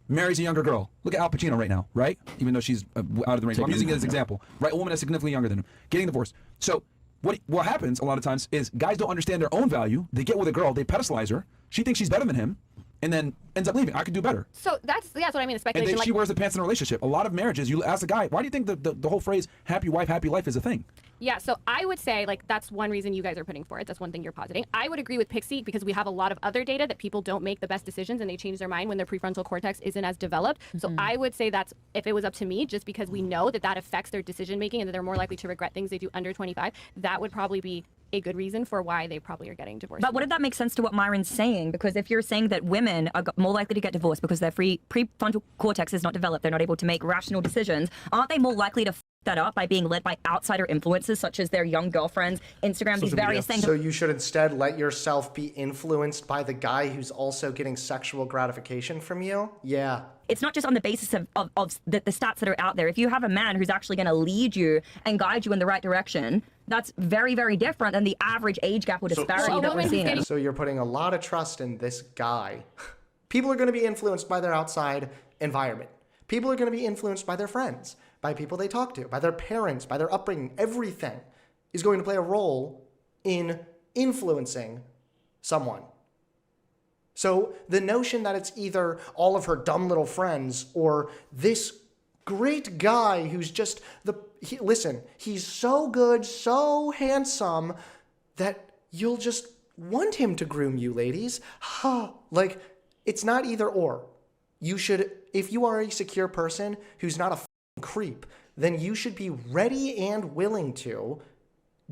marries a younger girl. Look at Al Pacino right now, right? Even though she's out of the range. I'm using it as an example, right? A woman that's significantly younger than him, getting divorced. So what happens a lot of times is guys don't understand their own value. They get with a girl, they pedestalize her. She thinks she's better than him, and then ends up leaving. I could do better. So that's what I mean. The And speculation. then she wears the pants in a relationship. A lot of marriages, you ask a guy, why do you think the whole phrase "happy wife, happy life" is a thing? Yeah, so I would say like that's one reason you guys are putting forward. That's one thing you're positing. I would agree with Pixie because we have a lot of other data that people don't make the best decisions and they change their mind when their prefrontal cortex isn't as developed. So I would say that's, if it was up to me, just because we know that affects their decision making and that they're more likely to regret things they do under 25, that would probably be a good reason for why they probably are getting divorced. But what if that makes sense to what Myron's saying? Because if you're saying that women are more likely to get divorced because their prefrontal cortex is not developed, they're not able to make rational decisions, aren't they more likely to f that up by being led by outsider influences such as their young girlfriends, Instagram, these various things? So you should instead let yourself be influenced by the guy who's also getting sexual gratification from you? Yeah. It's not just on the basis of the stats that are out there. If you have a man who's actually going to lead you and guide you in the right direction, that's very, very different than the average age gap or disparity that we're seeing. So you're putting a lot of trust in this guy. People are going to be influenced by their outside environment. People are going to be influenced by their friends, by people they talk to, by their parents, by their upbringing. Everything is going to play a role in influencing someone. So the notion that it's either all of her dumb little friends or this great guy who's just listen, he's so good, so handsome that you'll just want him to groom you, ladies. Like, it's not either or. You should, if you are a secure person who's not a creep, then you should be ready and willing to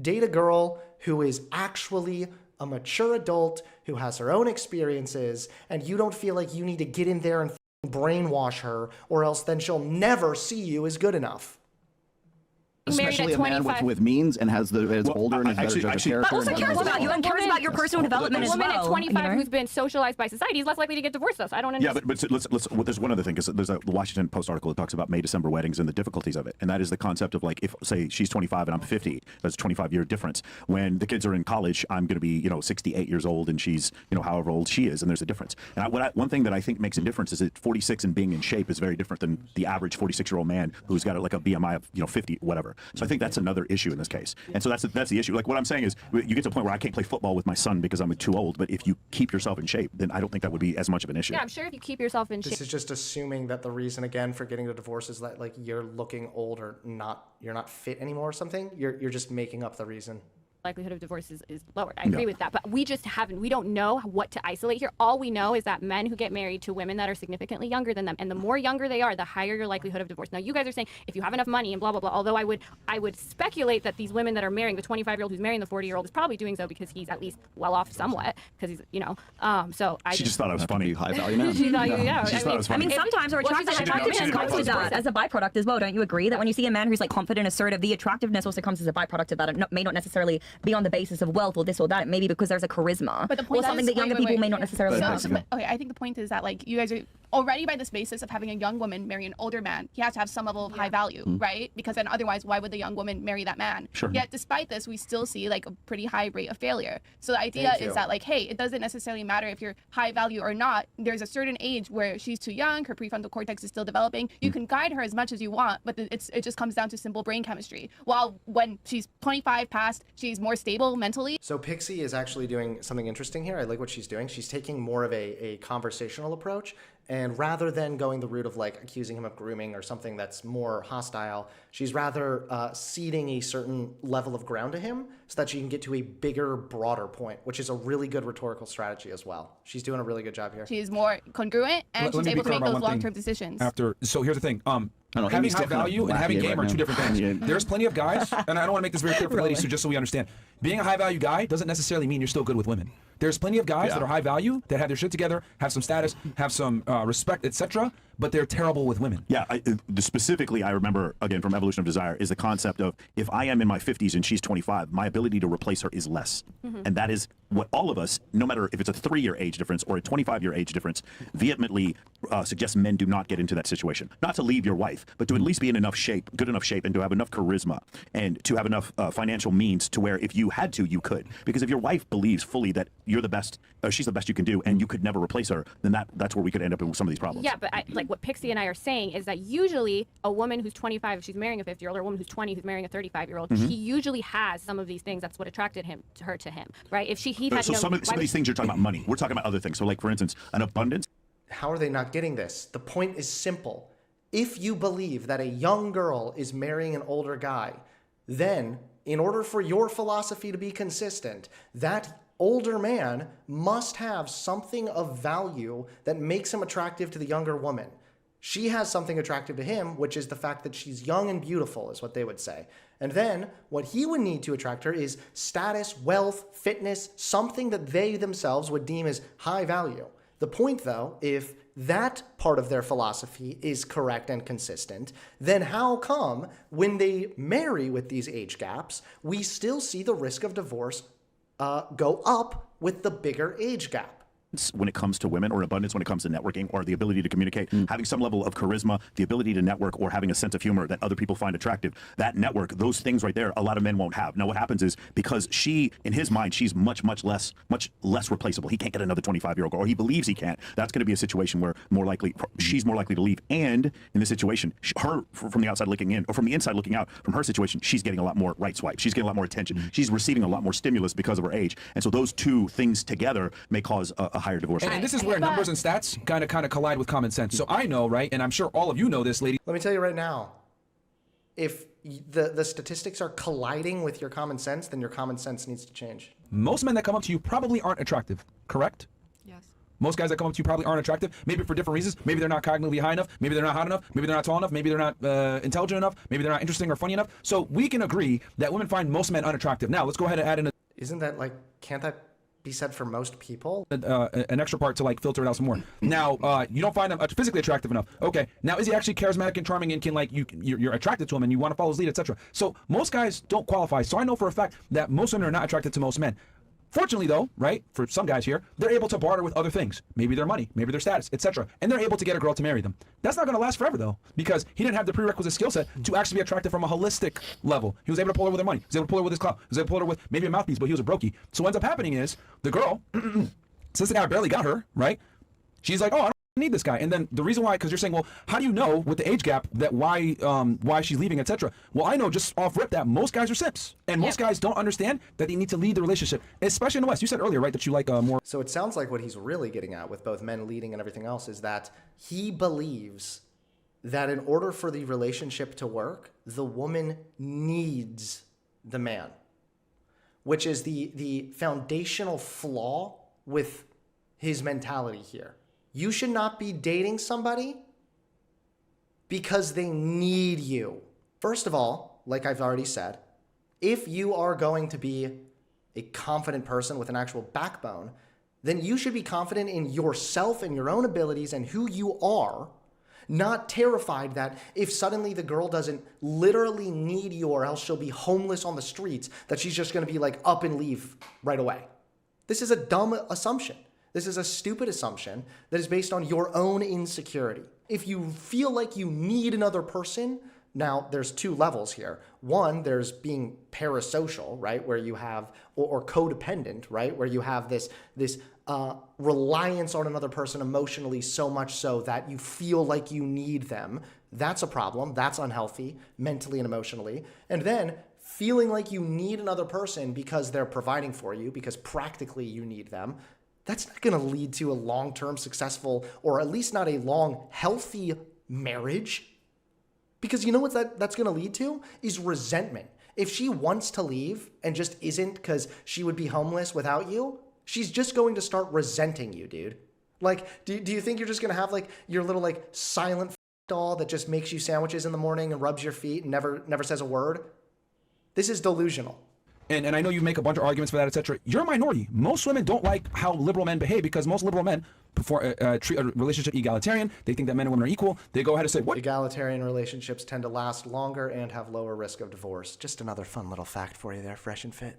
date a girl who is actually a mature adult who has her own experiences, and you don't feel like you need to get in there and brainwash her, or else then she'll never see you as good enough. Especially a man with means and is older and is better judge of character. But also cares about you and cares about your personal development as well. A woman at 25 who's been socialized by society is less likely to get divorced. Though, so I don't understand. Yeah, but let's there's one other thing, because there's a Washington Post article that talks about May-December weddings and the difficulties of it, and that is the concept of, like, if say she's 25 and I'm 50, that's a 25-year difference. When the kids are in college, I'm going to be 68 years old and she's however old she is, and there's a difference. And one thing that I think makes a difference is that 46 and being in shape is very different than the average 46-year-old man who's got like a BMI of 50, whatever. So I think that's another issue in this case. And so that's the issue. Like, what I'm saying is, you get to a point where I can't play football with my son because I'm too old, but if you keep yourself in shape, then I don't think that would be as much of an issue. Yeah, I'm sure if you keep yourself in shape. This is just assuming that the reason, again, for getting a divorce is that, like, you're looking old or you're not fit anymore or something. You're just making up the reason. likelihood of divorce is lowered. I agree with that, but we don't know what to isolate here. All we know is that men who get married to women that are significantly younger than them, and the more younger they are, the higher your likelihood of divorce. Now, you guys are saying if you have enough money and blah blah blah. Although I would speculate that these women that are marrying the 25-year-old who's marrying the 40-year-old is probably doing so because he's at least well off somewhat, because he's so She just thought it was funny. High value man. She thought, She thought it was funny. I mean, sometimes our attractiveness comes with that as a byproduct as well. Don't you agree that when you see a man who's like confident, assertive, the attractiveness also comes as a byproduct of that? It may not necessarily be on the basis of wealth or this or that. It may be because there's a charisma But the point or something is, that younger people may not necessarily have. But, okay, I think the point is that like you guys are already by this basis of having a young woman marry an older man, he has to have some level of high value, right? Because then otherwise, why would the young woman marry that man? Sure. Yet despite this, we still see like a pretty high rate of failure. So the idea is that like, hey, it doesn't necessarily matter if you're high value or not. There's a certain age where she's too young, her prefrontal cortex is still developing. You can guide her as much as you want, but it just comes down to simple brain chemistry. While when she's 25 past, she's more stable mentally. So Pixie is actually doing something interesting here. I like what she's doing. She's taking more of a conversational approach. And rather than going the route of like accusing him of grooming or something that's more hostile, she's rather ceding a certain level of ground to him so that she can get to a bigger, broader point, which is a really good rhetorical strategy as well. She's doing a really good job here. She's more congruent and Let she's me be able to clear make about those one long-term thing. decisions. So here's the thing. know, Having Amy's high still kind of value and having wacky game right are two now. different things. There's plenty of guys, and I don't want to make this very clear for the ladies, so just so we understand. Being a high value guy doesn't necessarily mean you're still good with women. There's plenty of guys that are high value, that have their shit together, have some status, have some respect, etc., but they're terrible with women. Yeah, specifically, I remember, again, from Evolution of Desire, is the concept of if I am in my 50s and she's 25, my ability to replace her is less. And that is what all of us, no matter if it's a 3-year age difference or a 25-year age difference, vehemently suggests men do not get into that situation. Not to leave your wife, but to at least be in enough shape, good enough shape, and to have enough charisma, and to have enough financial means to where if you had to, you could. Because if your wife believes fully that you're the best, she's the best you can do, and you could never replace her, then that's where we could end up with some of these problems. Yeah, but like what Pixie and I are saying is that usually a woman who's 25, if she's marrying a 50-year-old, or a woman who's 20 who's marrying a 35-year-old, she usually has some of these things. That's what attracted her to him, right? If he had so some of these things you're talking about money. We're talking about other things. So like, for instance, an abundance. How are they not getting this? The point is simple. If you believe that a young girl is marrying an older guy, then in order for your philosophy to be consistent, that older man must have something of value that makes him attractive to the younger woman. She has something attractive to him, which is the fact that she's young and beautiful, is what they would say. And then what he would need to attract her is status, wealth, fitness, something that they themselves would deem as high value. The point, though, if that part of their philosophy is correct and consistent, then how come when they marry with these age gaps, we still see the risk of divorce go up with the bigger age gap? When it comes to women, or abundance when it comes to networking, or the ability to communicate, having some level of charisma, the ability to network, or having a sense of humor that other people find attractive, that network, those things right there, a lot of men won't have. Now what happens is, because she, in his mind, she's much less replaceable. He can't get another 25-year-old girl, or he believes he can't. That's going to be a situation where she's more likely to leave. And in this situation, her, from the outside looking in, or from the inside looking out, from her situation, she's getting a lot more right swipe. She's getting a lot more attention. She's receiving a lot more stimulus because of her age. And so those two things together may cause a higher divorce rate. And this is where numbers and stats kind of collide with common sense. So I know, right, and I'm sure all of you know this, lady. Let me tell you right now, if the statistics are colliding with your common sense, then your common sense needs to change. Most men that come up to you probably aren't attractive, correct? Yes. Most guys that come up to you probably aren't attractive, maybe for different reasons. Maybe they're not cognitively high enough, maybe they're not hot enough, maybe they're not tall enough, maybe they're not intelligent enough, maybe they're not interesting or funny enough. So we can agree that women find most men unattractive. Now, let's go ahead and add in Isn't that like, can't that be said for most people? an extra part to like filter it out some more. Now, you don't find them physically attractive enough. Okay, now is he actually charismatic and charming and can like you're attracted to him and you want to follow his lead, etc. So most guys don't qualify. So I know for a fact that most women are not attracted to most men. Fortunately, though, right, for some guys here, they're able to barter with other things. Maybe their money, maybe their status, etc. And they're able to get a girl to marry them. That's not going to last forever, though, because he didn't have the prerequisite skill set to actually be attractive from a holistic level. He was able to pull her with her money. He was able to pull her with his clout. He was able to pull her with maybe a mouthpiece, but he was a brokey. So what ends up happening is the girl, since the guy barely got her, right, she's like, oh, I don't need this guy. And then the reason why, because you're saying, well, how do you know with the age gap that why she's leaving, etc.? Well, I know just off rip that most guys are simps, and most guys don't understand that they need to lead the relationship, especially in the West. You said earlier, right, that you like more. So it sounds like what he's really getting at with both men leading and everything else is that he believes that in order for the relationship to work, the woman needs the man. which is the foundational flaw with his mentality here. You should not be dating somebody because they need you. First of all, like I've already said, if you are going to be a confident person with an actual backbone, then you should be confident in yourself and your own abilities and who you are, not terrified that if suddenly the girl doesn't literally need you or else she'll be homeless on the streets, that she's just going to be like up and leave right away. This is a dumb assumption. This is a stupid assumption that is based on your own insecurity. If you feel like you need another person, now there's two levels here. One, there's being parasocial, right? Where you have, or codependent, right? Where you have this reliance on another person emotionally so much so that you feel like you need them. That's a problem. That's unhealthy mentally and emotionally. And then feeling like you need another person because they're providing for you, because practically you need them. That's not going to lead to a long-term successful, or at least not a long, healthy marriage. Because you know what that's going to lead to? Is resentment. If she wants to leave and just isn't because she would be homeless without you, she's just going to start resenting you, dude. Like, do you think you're just going to have like your little like silent doll that just makes you sandwiches in the morning and rubs your feet and never says a word? This is delusional. And I know you make a bunch of arguments for that, etc. You're a minority. Most women don't like how liberal men behave because most liberal men treat a relationship egalitarian. They think that men and women are equal. They go ahead and say, what? Egalitarian relationships tend to last longer and have lower risk of divorce. Just another fun little fact for you there, Fresh and Fit.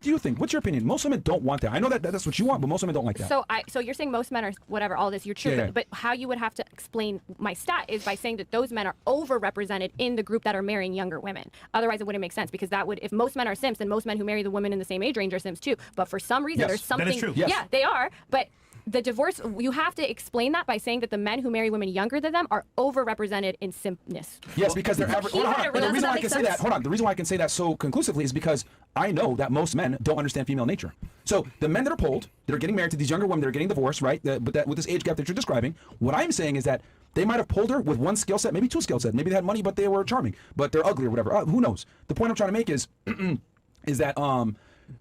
Do you think? What's your opinion? Most women don't want that. I know that's what you want, but most women don't like that. So you're saying most men are whatever, all this, you're true. Yeah. But how you would have to explain my stat is by saying that those men are overrepresented in the group that are marrying younger women. Otherwise, it wouldn't make sense because that would, if most men are simps, then most men who marry the women in the same age range are simps too. But for some reason, Yes, there's something. that is true. Yes. Yeah, they are. But the divorce, you have to explain that by saying that the men who marry women younger than them are overrepresented in simpness. Yes, because they're average. Hold on. The reason why I can say that, the reason why I can say that so conclusively is because I know that most men don't understand female nature. So the men that are polled, that are getting married to these younger women that are getting divorced, right? But that with this age gap that you're describing, what I'm saying is that they might have polled her with one skill set, maybe two skill sets. Maybe they had money, but they were charming, but they're ugly or whatever. Who knows? The point I'm trying to make is, is that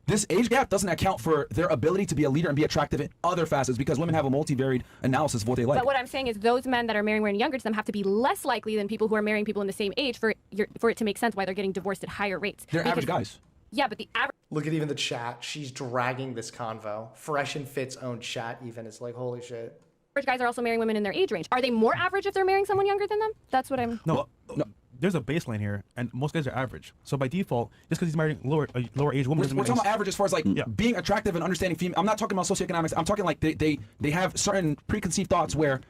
this age gap doesn't account for their ability to be a leader and be attractive in other facets because women have a multivariate analysis of what they like. But what I'm saying is those men that are marrying women younger to them have to be less likely than people who are marrying people in the same age for it to make sense why they're getting divorced at higher rates. They're average guys. Yeah, but the average. Look at even the chat. She's dragging this convo. Fresh and Fit's own chat even is like, holy shit. Average guys are also marrying women in their age range. Are they more average if they're marrying someone younger than them? That's what I'm. No. There's a baseline here, and most guys are average. So by default, just because he's marrying lower age woman, we're talking about average as far as like being attractive and understanding female. I'm not talking about socioeconomics. I'm talking like they have certain preconceived thoughts where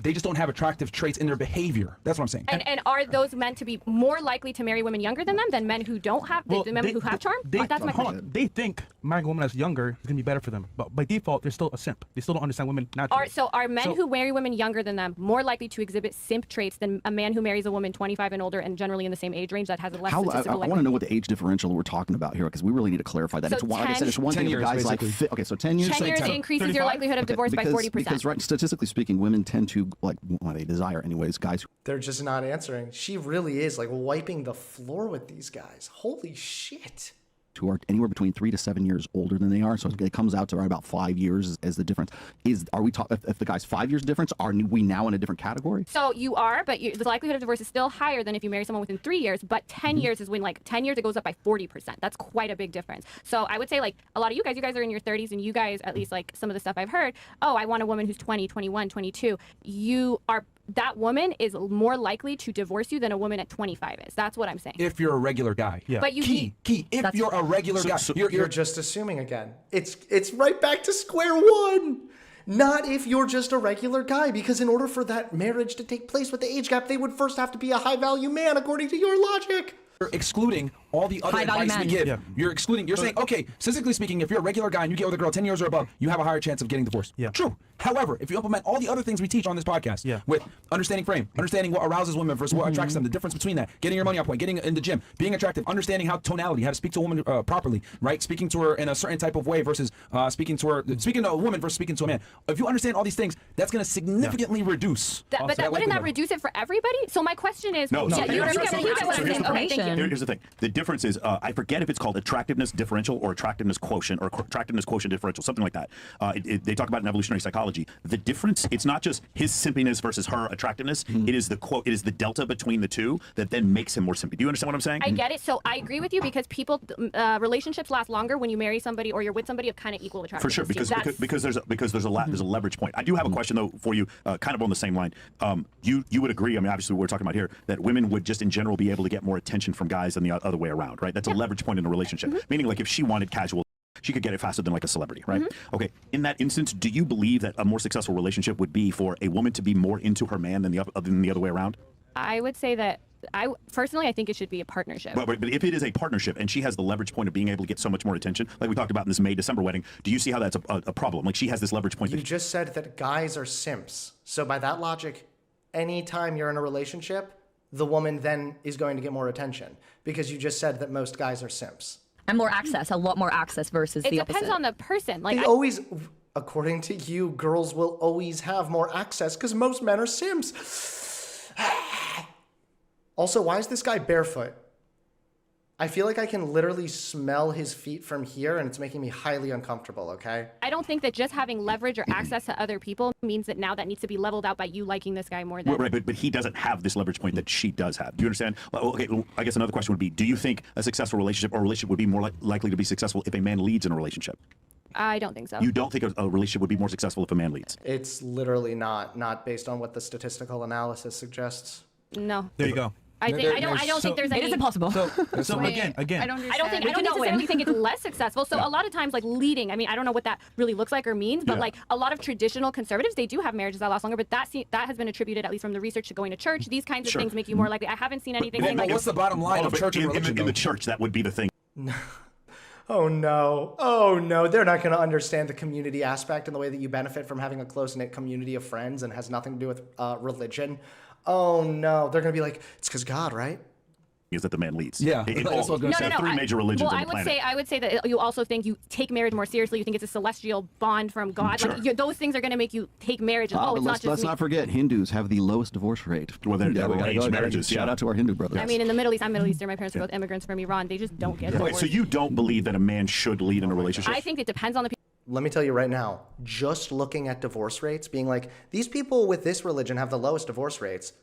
they just don't have attractive traits in their behavior. That's what I'm saying. And are those men to be more likely to marry women younger than them than men who don't have the men who have charm? That's my question. They think marrying a woman that's younger is gonna be better for them, but by default, they're still a simp. They still don't understand women naturally. Are men who marry women younger than them more likely to exhibit simp traits than a man who marries a woman 25 and older and generally in the same age range that has a less statistical I want to know what the age differential we're talking about here because we really need to clarify that. So it's like I said, it's one thing years, if guys basically. like okay, so 10 years. 10 years increases your likelihood of divorce by 40%. Because right, statistically speaking, women tend to like what they desire anyways. Guys who They're just not answering. She really is like wiping the floor with these guys. Holy shit. who are anywhere between 3 to 7 years older than they are. So it comes out to right about 5 years as the difference. Are we talking, if the guy's 5 years difference, are we now in a different category? So you are, but the likelihood of divorce is still higher than if you marry someone within 3 years, but 10 years is when, like, 10 years it goes up by 40%. That's quite a big difference. So I would say, like, a lot of you guys are in your 30s, and you guys, at least, like, some of the stuff I've heard, oh, I want a woman who's 20, 21, 22. That woman is more likely to divorce you than a woman at 25 is. That's what I'm saying. If you're a regular guy. Yeah. But If you're a regular guy. You're just assuming again. It's right back to square one. Not if you're just a regular guy, because in order for that marriage to take place with the age gap, they would first have to be a high value man, according to your logic. You're excluding all the other advice we give. Yeah. You're saying, okay, statistically speaking, if you're a regular guy and you get with a girl 10 years or above, you have a higher chance of getting divorced. Yeah. True. However, if you implement all the other things we teach on this podcast, with understanding frame, understanding what arouses women versus what attracts them, the difference between that, getting your money on point, getting in the gym, being attractive, understanding how tonality, how to speak to a woman properly, right? Speaking to her in a certain type of way versus speaking to a woman versus speaking to a man. If you understand all these things, that's going to significantly reduce. Wouldn't that reduce it for everybody? So my question is, No. you get what I'm saying. Here's the thing. The difference is I forget if it's called attractiveness differential or attractiveness quotient or attractiveness quotient differential, something like that. They talk about in evolutionary psychology. The difference, it's not just his simpiness versus her attractiveness. It is the delta between the two that then makes him more simpy. Do you understand what I'm saying? I get it. So I agree with you because relationships last longer when you marry somebody or you're with somebody of kind of equal attractiveness. For sure, because there's a leverage point. I do have a question though for you, kind of on the same line. You would agree? I mean, obviously we're talking about here that women would just in general be able to get more attention from guys than the other way around, right? That's a leverage point in a relationship. Meaning, like if she wanted casual, she could get it faster than like a celebrity, right? Okay. In that instance, do you believe that a more successful relationship would be for a woman to be more into her man than the other way around? I would say that personally, I think it should be a partnership. But if it is a partnership and she has the leverage point of being able to get so much more attention, like we talked about in this May-December wedding, do you see how that's a problem? Like she has this leverage point. You just said that guys are simps. So by that logic, anytime you're in a relationship, the woman then is going to get more attention because you just said that most guys are simps. And more access, a lot more access versus the opposite. It depends on the person. Like they always, according to you, girls will always have more access because most men are simps. Also, why is this guy barefoot? I feel like I can literally smell his feet from here, and it's making me highly uncomfortable, okay? I don't think that just having leverage or access to other people means that now that needs to be leveled out by you liking this guy more than... Right, but he doesn't have this leverage point that she does have. Do you understand? Well, okay, I guess another question would be, do you think a successful relationship or a relationship would be more likely to be successful if a man leads in a relationship? I don't think so. You don't think a relationship would be more successful if a man leads? It's literally not based on what the statistical analysis suggests. No. There you go. I don't think there's any... It is impossible. So Wait, again, I don't understand. I don't necessarily think it's less successful. So a lot of times, like leading, I mean, I don't know what that really looks like or means, but like a lot of traditional conservatives, they do have marriages that last longer, but that has been attributed, at least from the research, to going to church. These kinds of things make you more likely. I haven't seen anything saying like... What's the bottom line of church and religion? In the church, that would be the thing. Oh no, they're not going to understand the community aspect and the way that you benefit from having a close-knit community of friends and has nothing to do with religion. Oh no, they're going to be like, it's because God, right? Is that the man leads? Yeah. Three major religions on the planet. I would say that you also think you take marriage more seriously. You think it's a celestial bond from God. Sure. Like those things are going to make you take marriage. But let's not forget, Hindus have the lowest divorce rate. Well, they're arranged marriages. Shout out to our Hindu brothers. I mean, in the Middle East, I'm Middle Eastern. My parents are both immigrants from Iran. They just don't get it. Wait, so you don't believe that a man should lead in a relationship? I think it depends on the people. Let me tell you right now, just looking at divorce rates, being like, these people with this religion have the lowest divorce rates,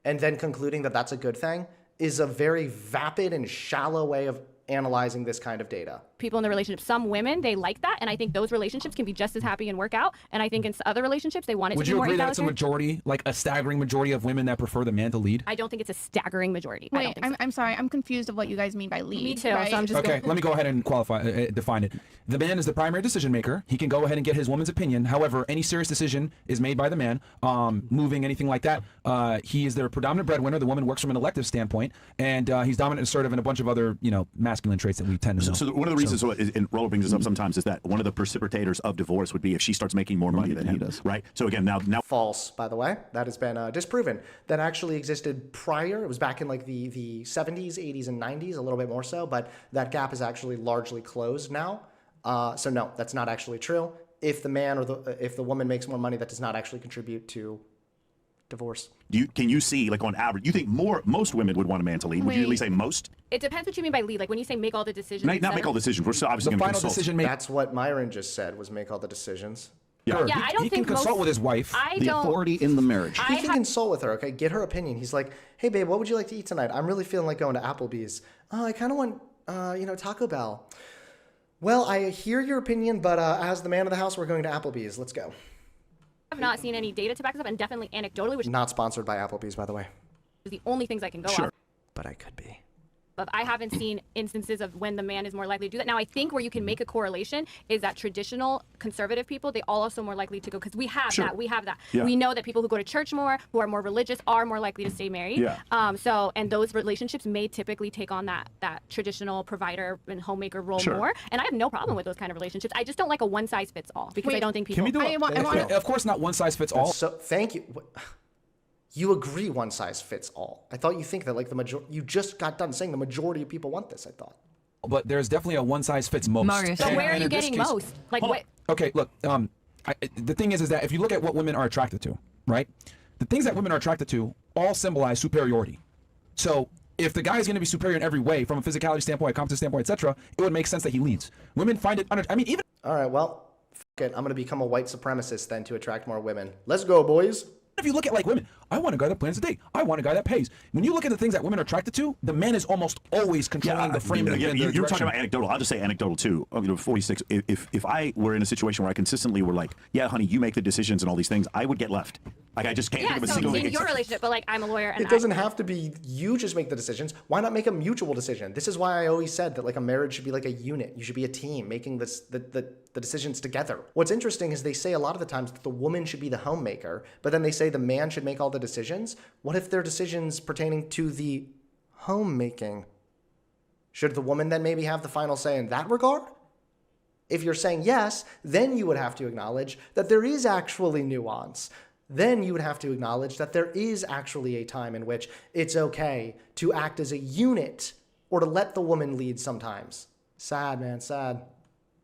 and then concluding that that's a good thing, is a very vapid and shallow way of analyzing this kind of data. People in the relationship, some women, they like that, and I think those relationships can be just as happy and work out, and I think in other relationships they want it Would to be you more agree that it's a egalitarian. majority, like a staggering majority of women that prefer the man to lead? I don't think it's a staggering majority. I don't Wait, think so. I'm sorry. I'm confused of what you guys mean by lead. Me too, Right? so I'm just Okay, let me go ahead and define it. The man is the primary decision maker. He can go ahead and get his woman's opinion. However, any serious decision is made by the man, moving, anything like that. He is their predominant breadwinner. The woman works from an elective standpoint, and he's dominant and assertive and a bunch of other, masculine traits that we tend to know. So one of the reasons, and Rollo brings this up sometimes, is that one of the precipitators of divorce would be if she starts making more money than he does, right? So again, now False, by the way. That has been disproven. That actually existed prior. It was back in like the 70s, 80s, and 90s, a little bit more so, but that gap is actually largely closed now. So no, that's not actually true. If the man or if the woman makes more money, that does not actually contribute to divorce. Can you see, like on average, you think most women would want a man to lead? Would you at least say most? It depends what you mean by lead. Like when you say make all the decisions. Not make all decisions. We're still obviously The going to final consult. decision maker. That's what Myron just said, was make all the decisions. Yeah. Yeah, I don't he think can consult most- with his wife. The authority in the marriage. He can consult with her, okay? Get her opinion. He's like, hey, babe, what would you like to eat tonight? I'm really feeling like going to Applebee's. Oh, I kind of want, Taco Bell. Well, I hear your opinion, but as the man of the house, we're going to Applebee's. Let's go. I have not seen any data to back this up, and definitely anecdotally, which Not sponsored by Applebee's, by the way. is the only things I can go off. But I could be. But I haven't seen instances of when the man is more likely to do that. Now, I think where you can make a correlation is that traditional conservative people, they all also more likely to go, because we have that. We have that. Yeah. We know that people who go to church more, who are more religious, are more likely to stay married. Yeah. And those relationships may typically take on that traditional provider and homemaker role Sure. more. And I have no problem with those kind of relationships. I just don't like a one size fits all, because I don't think people. Can we do it? Of course, not one size fits all. So thank you. You agree one size fits all. I thought you think that like you just got done saying the majority of people want this, I thought. But there's definitely a one size fits most. Marius. So where are And you in this getting case- most? Like what? Okay, look. The thing is that if you look at what women are attracted to, right? The things that women are attracted to all symbolize superiority. So if the guy is going to be superior in every way, from a physicality standpoint, a competence standpoint, etc., it would make sense that he leads. Women find it I mean, even All right, well, fuck it. I'm going to become a white supremacist then to attract more women. Let's go, boys. if you look at like women, I want a guy that plans a date. I want a guy that pays. When you look at the things that women are attracted to, the man is almost always controlling the frame. You're talking about anecdotal. I'll just say anecdotal too. 46. If I were in a situation where I consistently were like, yeah, honey, you make the decisions and all these things, I would get left. Like I just can't think of a single. In your relationship, but like I'm a lawyer, and it doesn't have to be you just make the decisions. Why not make a mutual decision? This is why I always said that like a marriage should be like a unit. You should be a team making the decisions together. What's interesting is they say a lot of the times that the woman should be the homemaker, but then they say the man should make all the decisions. What if they're decisions pertaining to the homemaking? Should the woman then maybe have the final say in that regard? If you're saying yes, then you would have to acknowledge that there is actually nuance. Then you would have to acknowledge that there is actually a time in which it's okay to act as a unit or to let the woman lead sometimes. Sad, man, sad.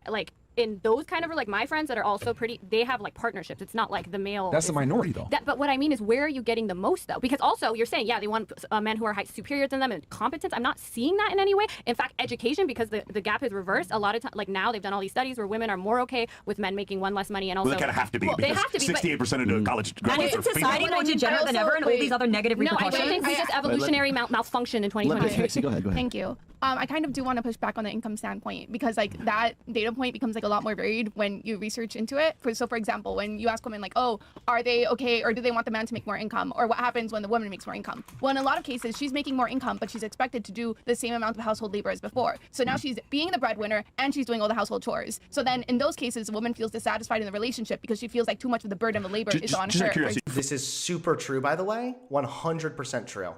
Like in those kind of like my friends that are also pretty, they have like partnerships. It's not like the male. That's the minority though. But what I mean is, where are you getting the most though? Because also you're saying, yeah, they want men who are superior than them in competence. I'm not seeing that in any way. In fact, education, because the gap is reversed. A lot of times, like now they've done all these studies where women are more okay with men making one less money, and also they kind of have to be. Well, they have to be. 68% of the college graduates and are isn't society female. more degenerate than ever, and all these other negative No, I repercussions? don't think we just evolutionary malfunction in 2020. Pixie, go ahead. Thank you. I kind of do want to push back on the income standpoint, because like that data point becomes like a lot more varied when you research into it. So for example, when you ask women like, oh, are they okay, or do they want the man to make more income, or what happens when the woman makes more income? Well, in a lot of cases, she's making more income, but she's expected to do the same amount of household labor as before. So now she's being the breadwinner and she's doing all the household chores. So then in those cases, the woman feels dissatisfied in the relationship because she feels like too much of the burden of labor is on her. This is super true, by the way, 100% true.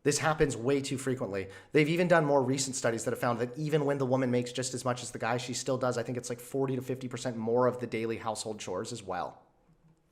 This happens way too frequently. They've even done more recent studies that have found that even when the woman makes just as much as the guy, she still does, I think it's like 40 to 50% more of the daily household chores as well.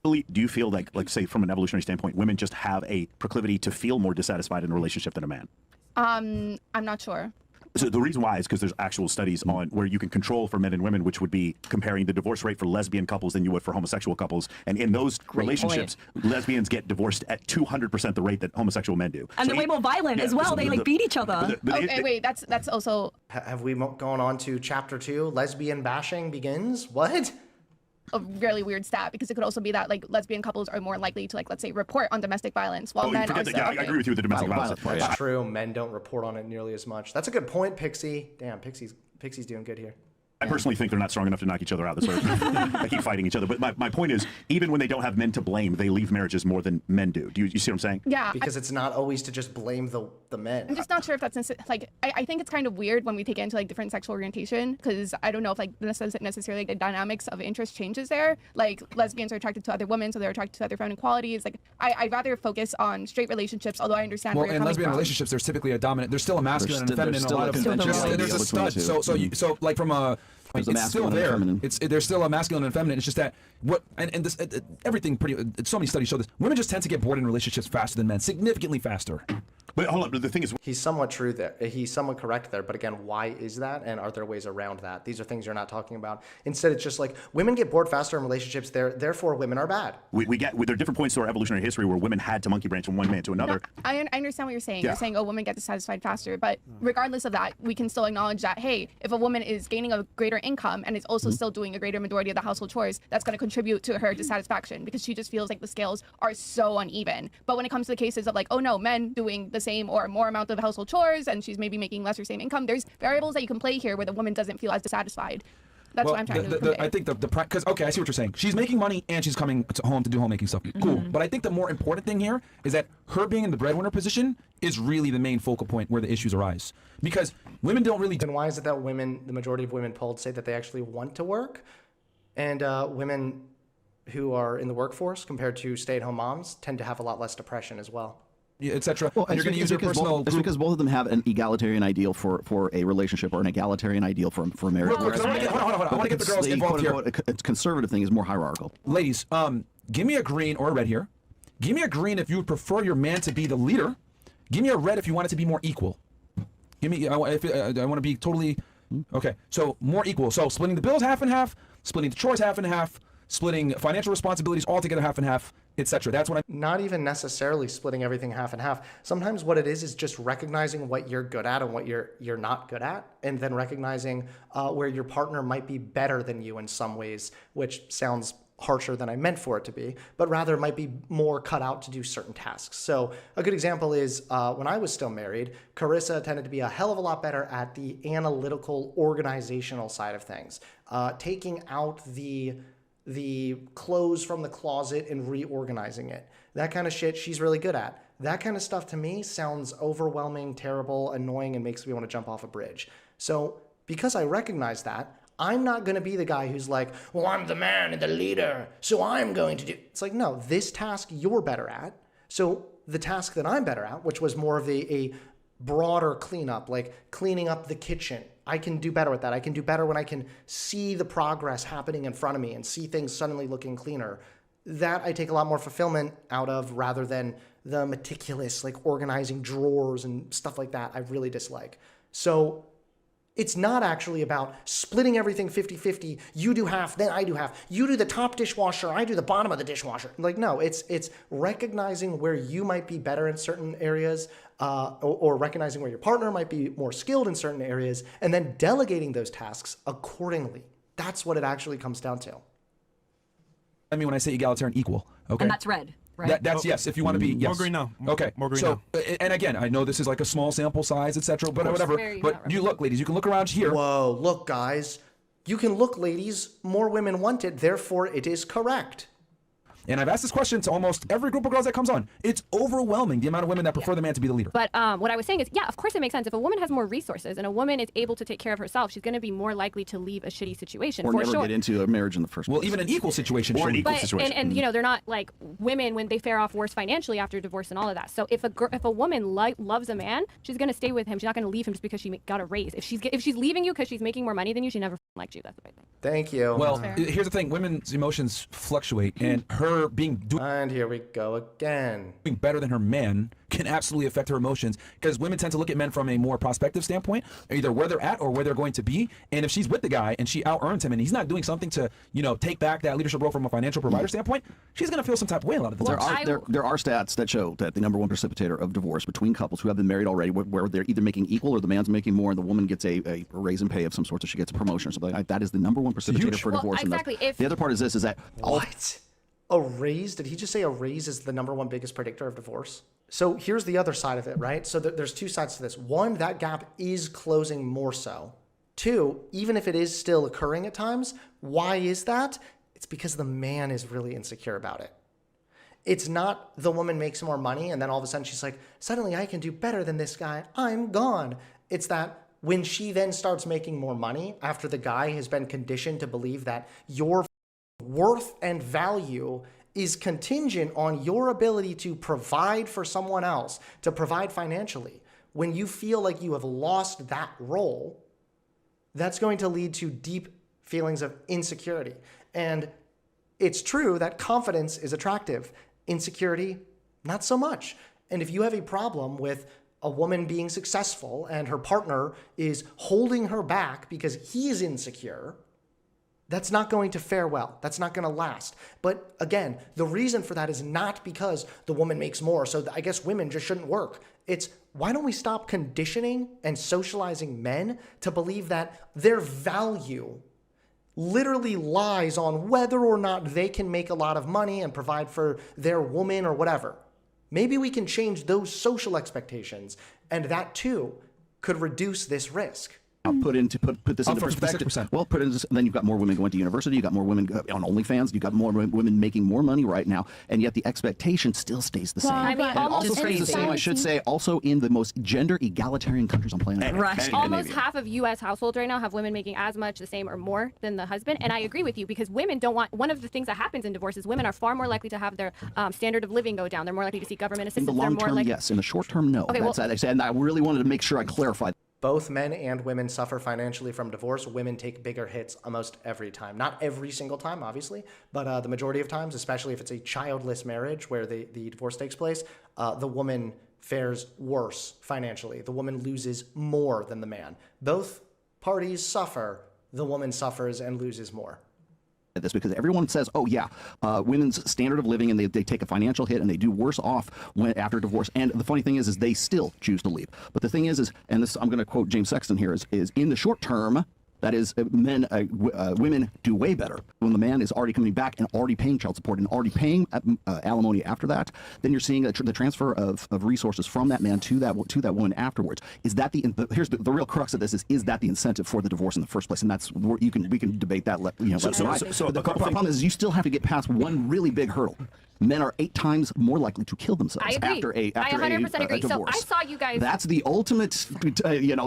Do you feel like say from an evolutionary standpoint, women just have a proclivity to feel more dissatisfied in a relationship than a man? I'm not sure. So the reason why is because there's actual studies on where you can control for men and women, which would be comparing the divorce rate for lesbian couples than you would for homosexual couples. And in those relationships, lesbians get divorced at 200% the rate that homosexual men do. And they're way more violent as well. They like beat each other. Okay, wait, that's also... Have we gone on to chapter 2? Lesbian bashing begins? What? A really weird stat, because it could also be that like lesbian couples are more likely to, like, let's say, report on domestic violence, while men are I agree with you with the domestic violence. That's true. Men don't report on it nearly as much. That's a good point, Pixie. Damn, Pixie's doing good here. I personally think they're not strong enough to knock each other out. That's why they keep fighting each other. But my point is, even when they don't have men to blame, they leave marriages more than men do. Do you see what I'm saying? Yeah. Because it's not always to just blame the men. I'm just not sure if that's like, I think it's kind of weird when we take it into like different sexual orientation, because I don't know if like necessarily like, the dynamics of interest changes there. Like lesbians are attracted to other women, so they're attracted to other feminine qualities. Like I'd rather focus on straight relationships, although I understand where you're coming lesbian from. relationships, there's typically a dominant. There's still a masculine and a feminine. There's still A lot of there's a stud. So like from a. It's still there. There's still a masculine and feminine. It's just that this everything so many studies show this. Women just tend to get bored in relationships faster than men, significantly faster. But hold on, the thing is, he's somewhat true there. He's somewhat correct there. But again, why is that? And are there ways around that? These are things you're not talking about. Instead, it's just like women get bored faster in relationships. Therefore, women are bad. There are different points to our evolutionary history where women had to monkey branch from one man to another. No, I understand what you're saying. Yeah. You're saying, oh, women get dissatisfied faster. But regardless of that, we can still acknowledge that, hey, if a woman is gaining a greater income and is also still doing a greater majority of the household chores, that's going to contribute to her dissatisfaction, because she just feels like the scales are so uneven. But when it comes to the cases of like, oh no, men doing the same or more amount of household chores and she's maybe making less or same income, there's variables that you can play here where the woman doesn't feel as dissatisfied. That's what I'm trying to convey. I think because okay, I see what you're saying. She's making money and she's coming home to do homemaking stuff. Cool. But I think the more important thing here is that her being in the breadwinner position is really the main focal point where the issues arise. Because women don't really. Then why is it that the majority of women polled say that they actually want to work, and women who are in the workforce compared to stay-at-home moms tend to have a lot less depression as well? Etc. Well, and you're going to use your personal. It's because both of them have an egalitarian ideal for a relationship, or an egalitarian ideal for marriage. Hold on. I want to get the girls involved here. A conservative thing is more hierarchical. Ladies, give me a green or a red here. Give me a green if you would prefer your man to be the leader. Give me a red if you want it to be more equal. Give me. I want to be totally. Okay, so more equal. So splitting the bills half and half, splitting the chores half and half, splitting financial responsibilities all together half and half. etc. That's what Not even necessarily splitting everything half and half. Sometimes what it is just recognizing what you're good at and what you're not good at, and then recognizing where your partner might be better than you in some ways, which sounds harsher than I meant for it to be, but rather might be more cut out to do certain tasks. So a good example is when I was still married, Carissa tended to be a hell of a lot better at the analytical, organizational side of things, taking out the clothes from the closet and reorganizing it. That kind of shit she's really good at. That kind of stuff to me sounds overwhelming, terrible, annoying, and makes me want to jump off a bridge. So because I recognize that, I'm not going to be the guy who's like, well, I'm the man and the leader, so I'm going to do. It's like, no, this task you're better at. So the task that I'm better at, which was more of a broader cleanup, like cleaning up the kitchen, I can do better with that. I can do better when I can see the progress happening in front of me and see things suddenly looking cleaner. That I take a lot more fulfillment out of rather than the meticulous, like organizing drawers and stuff like that I really dislike. So it's not actually about splitting everything 50-50. You do half, then I do half. You do the top dishwasher, I do the bottom of the dishwasher. Like, no, it's recognizing where you might be better in certain areas, or recognizing where your partner might be more skilled in certain areas, and then delegating those tasks accordingly. That's what it actually comes down to. I mean when I say egalitarian, equal. Okay. And that's red, right? That's yes. If you want to be yes. More green now. Okay. More green so, now. And again, I know this is like a small sample size, etc. But whatever. But you look, ladies, you can look around here. Whoa, look, guys. You can look, ladies. More women want it, therefore it is correct. And I've asked this question to almost every group of girls that comes on. It's overwhelming the amount of women that prefer the man to be the leader. But what I was saying is, yeah, of course it makes sense. If a woman has more resources and a woman is able to take care of herself, she's going to be more likely to leave a shitty situation. Or for never sure. get into a marriage in the first place. Well, even an equal situation. Or an equal But, situation. and you know, they're not like women when they fare off worse financially after divorce and all of that. So if a woman loves a man, she's going to stay with him. She's not going to leave him just because she got a raise. If she's leaving you because she's making more money than you, she never liked you. That's what I think. Thank you. Well, here's the thing. Women's emotions fluctuate, and her And here we go again. doing better than her man can absolutely affect her emotions, because women tend to look at men from a more prospective standpoint, either where they're at or where they're going to be. And if she's with the guy and she out-earns him and he's not doing something to, you know, take back that leadership role from a financial provider standpoint, she's going to feel some type of way a lot of the time. There are stats that show that the number one precipitator of divorce between couples who have been married already, where they're either making equal or the man's making more and the woman gets a raise in pay of some sort, so she gets a promotion or something like that. That is the number one precipitator for divorce. Exactly. And the other part is this, is that What? A raise? Did he just say a raise is the number one biggest predictor of divorce? So here's the other side of it, right? So there's two sides to this. One, that gap is closing more so. Two, even if it is still occurring at times, why is that? It's because the man is really insecure about it. It's not the woman makes more money and then all of a sudden she's like, suddenly I can do better than this guy. I'm gone. It's that when she then starts making more money after the guy has been conditioned to believe that your worth and value is contingent on your ability to provide for someone else, to provide financially. When you feel like you have lost that role, that's going to lead to deep feelings of insecurity. And it's true that confidence is attractive. Insecurity, not so much. And if you have a problem with a woman being successful and her partner is holding her back because he is insecure, that's not going to fare well. That's not going to last. But again, the reason for that is not because the woman makes more, so I guess women just shouldn't work. It's why don't we stop conditioning and socializing men to believe that their value literally lies on whether or not they can make a lot of money and provide for their woman or whatever. Maybe we can change those social expectations, and that too could reduce this risk. put this into perspective. 56%. Well, then you've got more women going to university. You've got more women on OnlyFans. You've got more women making more money right now, and yet the expectation still stays the same. I mean, and it also stays the same, I should say, also in the most gender egalitarian countries on planet Earth. Right. Almost half of U.S. households right now have women making as much, the same, or more than the husband. And I agree with you, because women don't want. One of the things that happens in divorce is women are far more likely to have their standard of living go down. They're more likely to seek government assistance. In the long term, yes. In the short term, no. Okay, That's that. And I really wanted to make sure I clarified. Both men and women suffer financially from divorce. Women take bigger hits almost every time. Not every single time, obviously, but the majority of times, especially if it's a childless marriage where the divorce takes place, the woman fares worse financially. The woman loses more than the man. Both parties suffer. The woman suffers and loses more. this because everyone says, oh yeah, women's standard of living, and they take a financial hit and they do worse off after divorce. And the funny thing is they still choose to leave. But the thing is and this, I'm going to quote James Sexton here, is in the short term, that is, women do way better when the man is already coming back and already paying child support and already paying alimony after that. Then you're seeing the transfer of resources from that man to that woman afterwards. Is that here's the real crux of this is that the incentive for the divorce in the first place? And that's we can debate that. So the problem is you still have to get past one really big hurdle. Men are 8 times more likely to kill themselves after a 100% agree. divorce. So I saw you guys. That's the ultimate,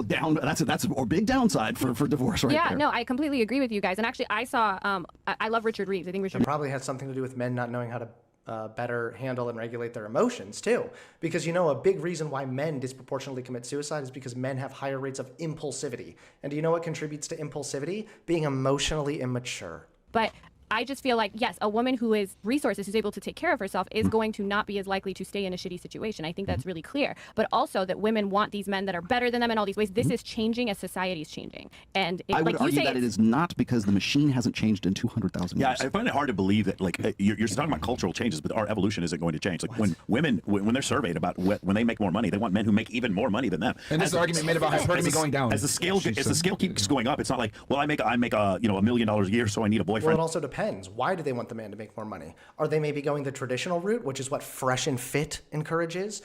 down. That's a big downside for divorce, right there. No, I completely agree with you guys. And actually, I saw. I love Richard Reeves. I think Richard It probably has something to do with men not knowing how to better handle and regulate their emotions too. Because a big reason why men disproportionately commit suicide is because men have higher rates of impulsivity. And do you know what contributes to impulsivity? Being emotionally immature. But I just feel like, yes, a woman who is resources, who's able to take care of herself, is going to not be as likely to stay in a shitty situation. I think that's really clear. But also that women want these men that are better than them in all these ways. This is changing as society is changing. And I would argue that it is not because the machine hasn't changed in 200,000 years. Yeah, I find it hard to believe that, you're talking about cultural changes, but our evolution isn't going to change. Like when women, when they're surveyed about when they make more money, they want men who make even more money than them. And this argument made about hypergamy going down. As the scale keeps going up, it's not like, well, I make $1 million a year, so I need a boyfriend. Well, it also depends. Why do they want the man to make more money? Are they maybe going the traditional route, which is what Fresh&Fit encourages?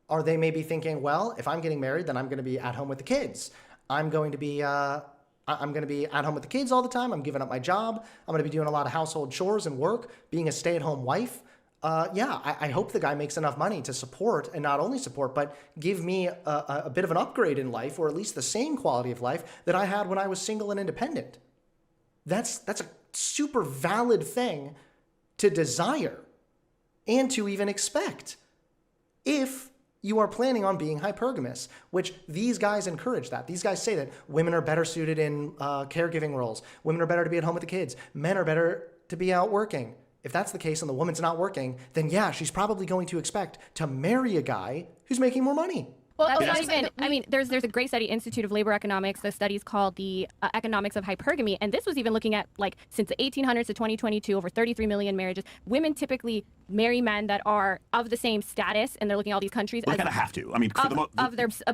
Are they maybe thinking, well, if I'm getting married, then I'm going to be at home with the kids. I'm going to be at home with the kids all the time. I'm giving up my job. I'm going to be doing a lot of household chores and work, being a stay-at-home wife. I hope the guy makes enough money to support, and not only support, but give me a bit of an upgrade in life, or at least the same quality of life that I had when I was single and independent. That's a super valid thing to desire and to even expect if you are planning on being hypergamous, which these guys encourage that. These guys say that women are better suited in caregiving roles. Women are better to be at home with the kids. Men are better to be out working. If that's the case and the woman's not working, then yeah, she's probably going to expect to marry a guy who's making more money. Well, not even. I mean, there's a great study, Institute of Labor Economics. The study's called the Economics of Hypergamy, and this was even looking at since the 1800s to 2022, over 33 million marriages. Women typically marry men that are of the same status, and they're looking at all these countries. Well, they kind of have to. I mean,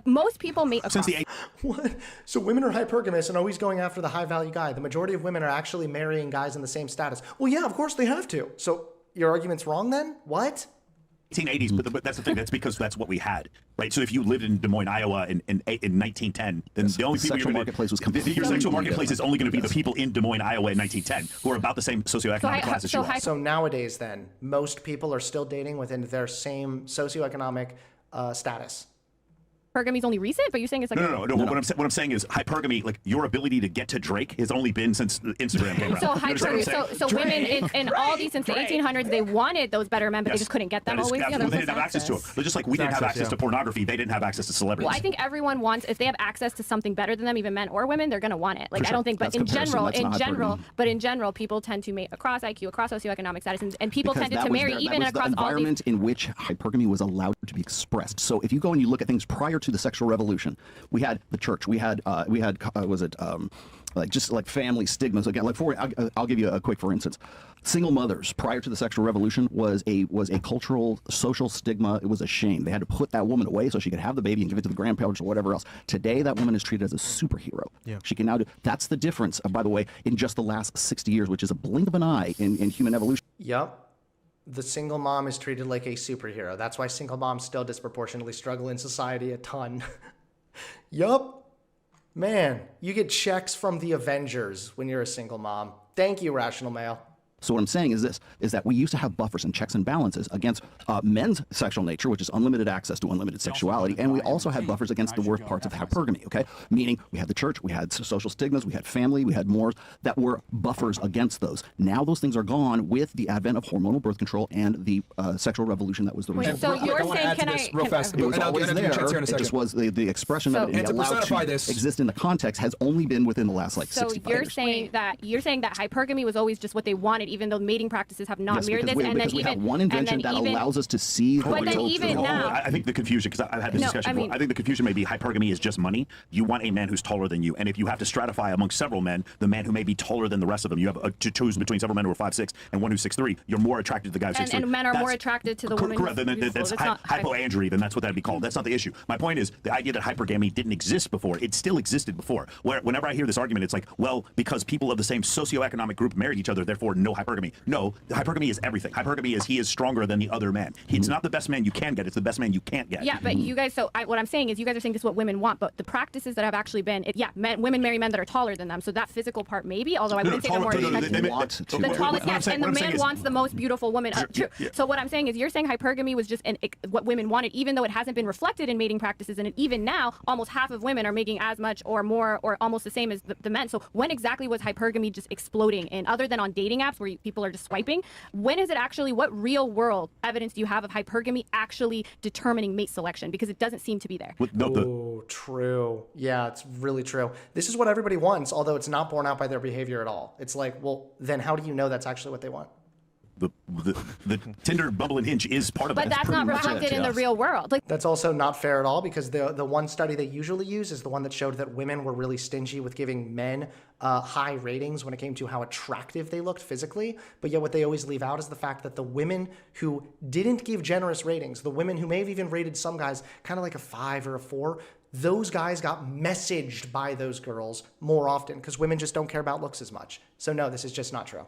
most people may. Since the What? So women are hypergamous and always going after the high value guy. The majority of women are actually marrying guys in the same status. Well, yeah, of course they have to. So your argument's wrong then? What? 1880s, but that's the thing. That's because that's what we had, right? So if you lived in Des Moines, Iowa in 1910, then the only people sexual marketplace was completely your sexual marketplace is only going to be the people in Des Moines, Iowa in 1910 who are about the same socioeconomic class as you are. So nowadays, then, most people are still dating within their same socioeconomic status. Hypergamy's only recent, but you're saying it's No. What I'm saying is hypergamy, your ability to get to Drake has only been since Instagram came around. So women in all these since the 1800s, they wanted those better men, but they just couldn't get them always. They didn't have access to them. But just like we didn't have access to pornography, they didn't have access to celebrities. Well, I think everyone wants, if they have access to something better than them, even men or women, they're going to want it. I don't think, but in general, people tend to mate across IQ, across socioeconomic status, and people tended to marry even across all these. The environment in which hypergamy was allowed to be expressed. So if you go and you look at things prior to the sexual revolution, we had the church, we had family stigmas. Again, I'll give you a quick for instance. Single mothers prior to the sexual revolution was a cultural social stigma. It was a shame. They had to put that woman away so she could have the baby and give it to the grandparents or whatever else. Today, that woman is treated as a superhero. Yeah. She can now do. That's the difference, by the way, in just the last 60 years, which is a blink of an eye in human evolution. Yep. The single mom is treated like a superhero. That's why single moms still disproportionately struggle in society a ton. Yup. Man, you get checks from the Avengers when you're a single mom. Thank you, Rational Male. So what I'm saying is that we used to have buffers and checks and balances against men's sexual nature, which is unlimited access to unlimited sexuality, and we also had buffers against the worst parts of hypergamy, okay? Meaning we had the church, we had social stigmas, we had family, we had mores that were buffers against those. Now those things are gone with the advent of hormonal birth control and the sexual revolution that was the result. So you're saying, real fast. It was always there, it just was the expression of it allowed to exist in the context has only been within the last 65 years. So you're saying that hypergamy was always just what they wanted, even though mating practices have not Yes, mirrored because this. we, And then because we even have one invention and then that even, allows us to see the But then real even truth. now- I think the confusion, because I've had this No, discussion I before. mean- I think the confusion may be hypergamy is just money. You want a man who's taller than you, and if you have to stratify amongst several men, the man who may be taller than the rest of them, you have to choose between several men who are 5'6" and one who's 6'3". You're more attracted to the guy who's 6'3". and men are more That's- attracted to the woman Correct. who's Then beautiful. that's It's not hypoandry. Then that's what that'd be called. That's not the issue. My point is the idea that hypergamy didn't exist before. It still existed before. Whenever I hear this argument, it's like, well, because people of the same socioeconomic group married each other, therefore no hypergamy. No, hypergamy is everything. Hypergamy is he is stronger than the other man. It's not the best man you can get. It's the best man you can't get. Yeah, but you guys. So what I'm saying is, you guys are saying this is what women want, but the practices that have actually been, women marry men that are taller than them. So that physical part, maybe. Although I wouldn't say they're more attractive. The The tallest, yes, and the man wants the most beautiful woman. True. So what I'm saying is, you're saying hypergamy was just what women wanted, even though it hasn't been reflected in mating practices, and even now, almost half of women are making as much or more or almost the same as the men. So when exactly was hypergamy just exploding? And other than on dating apps where people are just swiping, when is it actually? What real world evidence do you have of hypergamy actually determining mate selection? Because it doesn't seem to be there. Oh, true. Yeah, it's really true. This is what everybody wants, although it's not borne out by their behavior at all. It's like, well, then how do you know that's actually what they want? The Tinder, Bumble, and Hinge is part of But it. that's not reflected in the real world. Like, That's also not fair at all, because the one study they usually use is the one that showed that women were really stingy with giving men high ratings when it came to how attractive they looked physically. But yet what they always leave out is the fact that the women who didn't give generous ratings, the women who may have even rated some guys kind of like a 5 or a 4, those guys got messaged by those girls more often because women just don't care about looks as much. So no, this is just not true.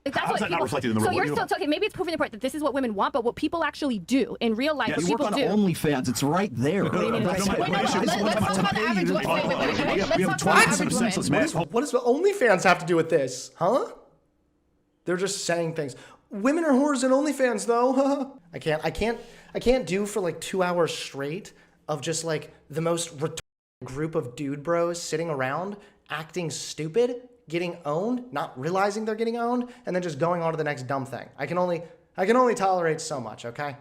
that's How's that not reflected in the so real you're world? still okay. Maybe it's proving the point that this is what women want, but what people actually do in real life, Yes. what You work people on do. OnlyFans. It's right there. Wait, no, let's talk about average women. We have 20% of senseless men. What does OnlyFans have to do with this? Huh? They're just saying things. Women are whores in OnlyFans, though. I can't do for like 2 hours straight of just like the most retarded group of dude bros sitting around acting stupid, getting owned, not realizing they're getting owned, and then just going on to the next dumb thing. I can only tolerate so much, okay?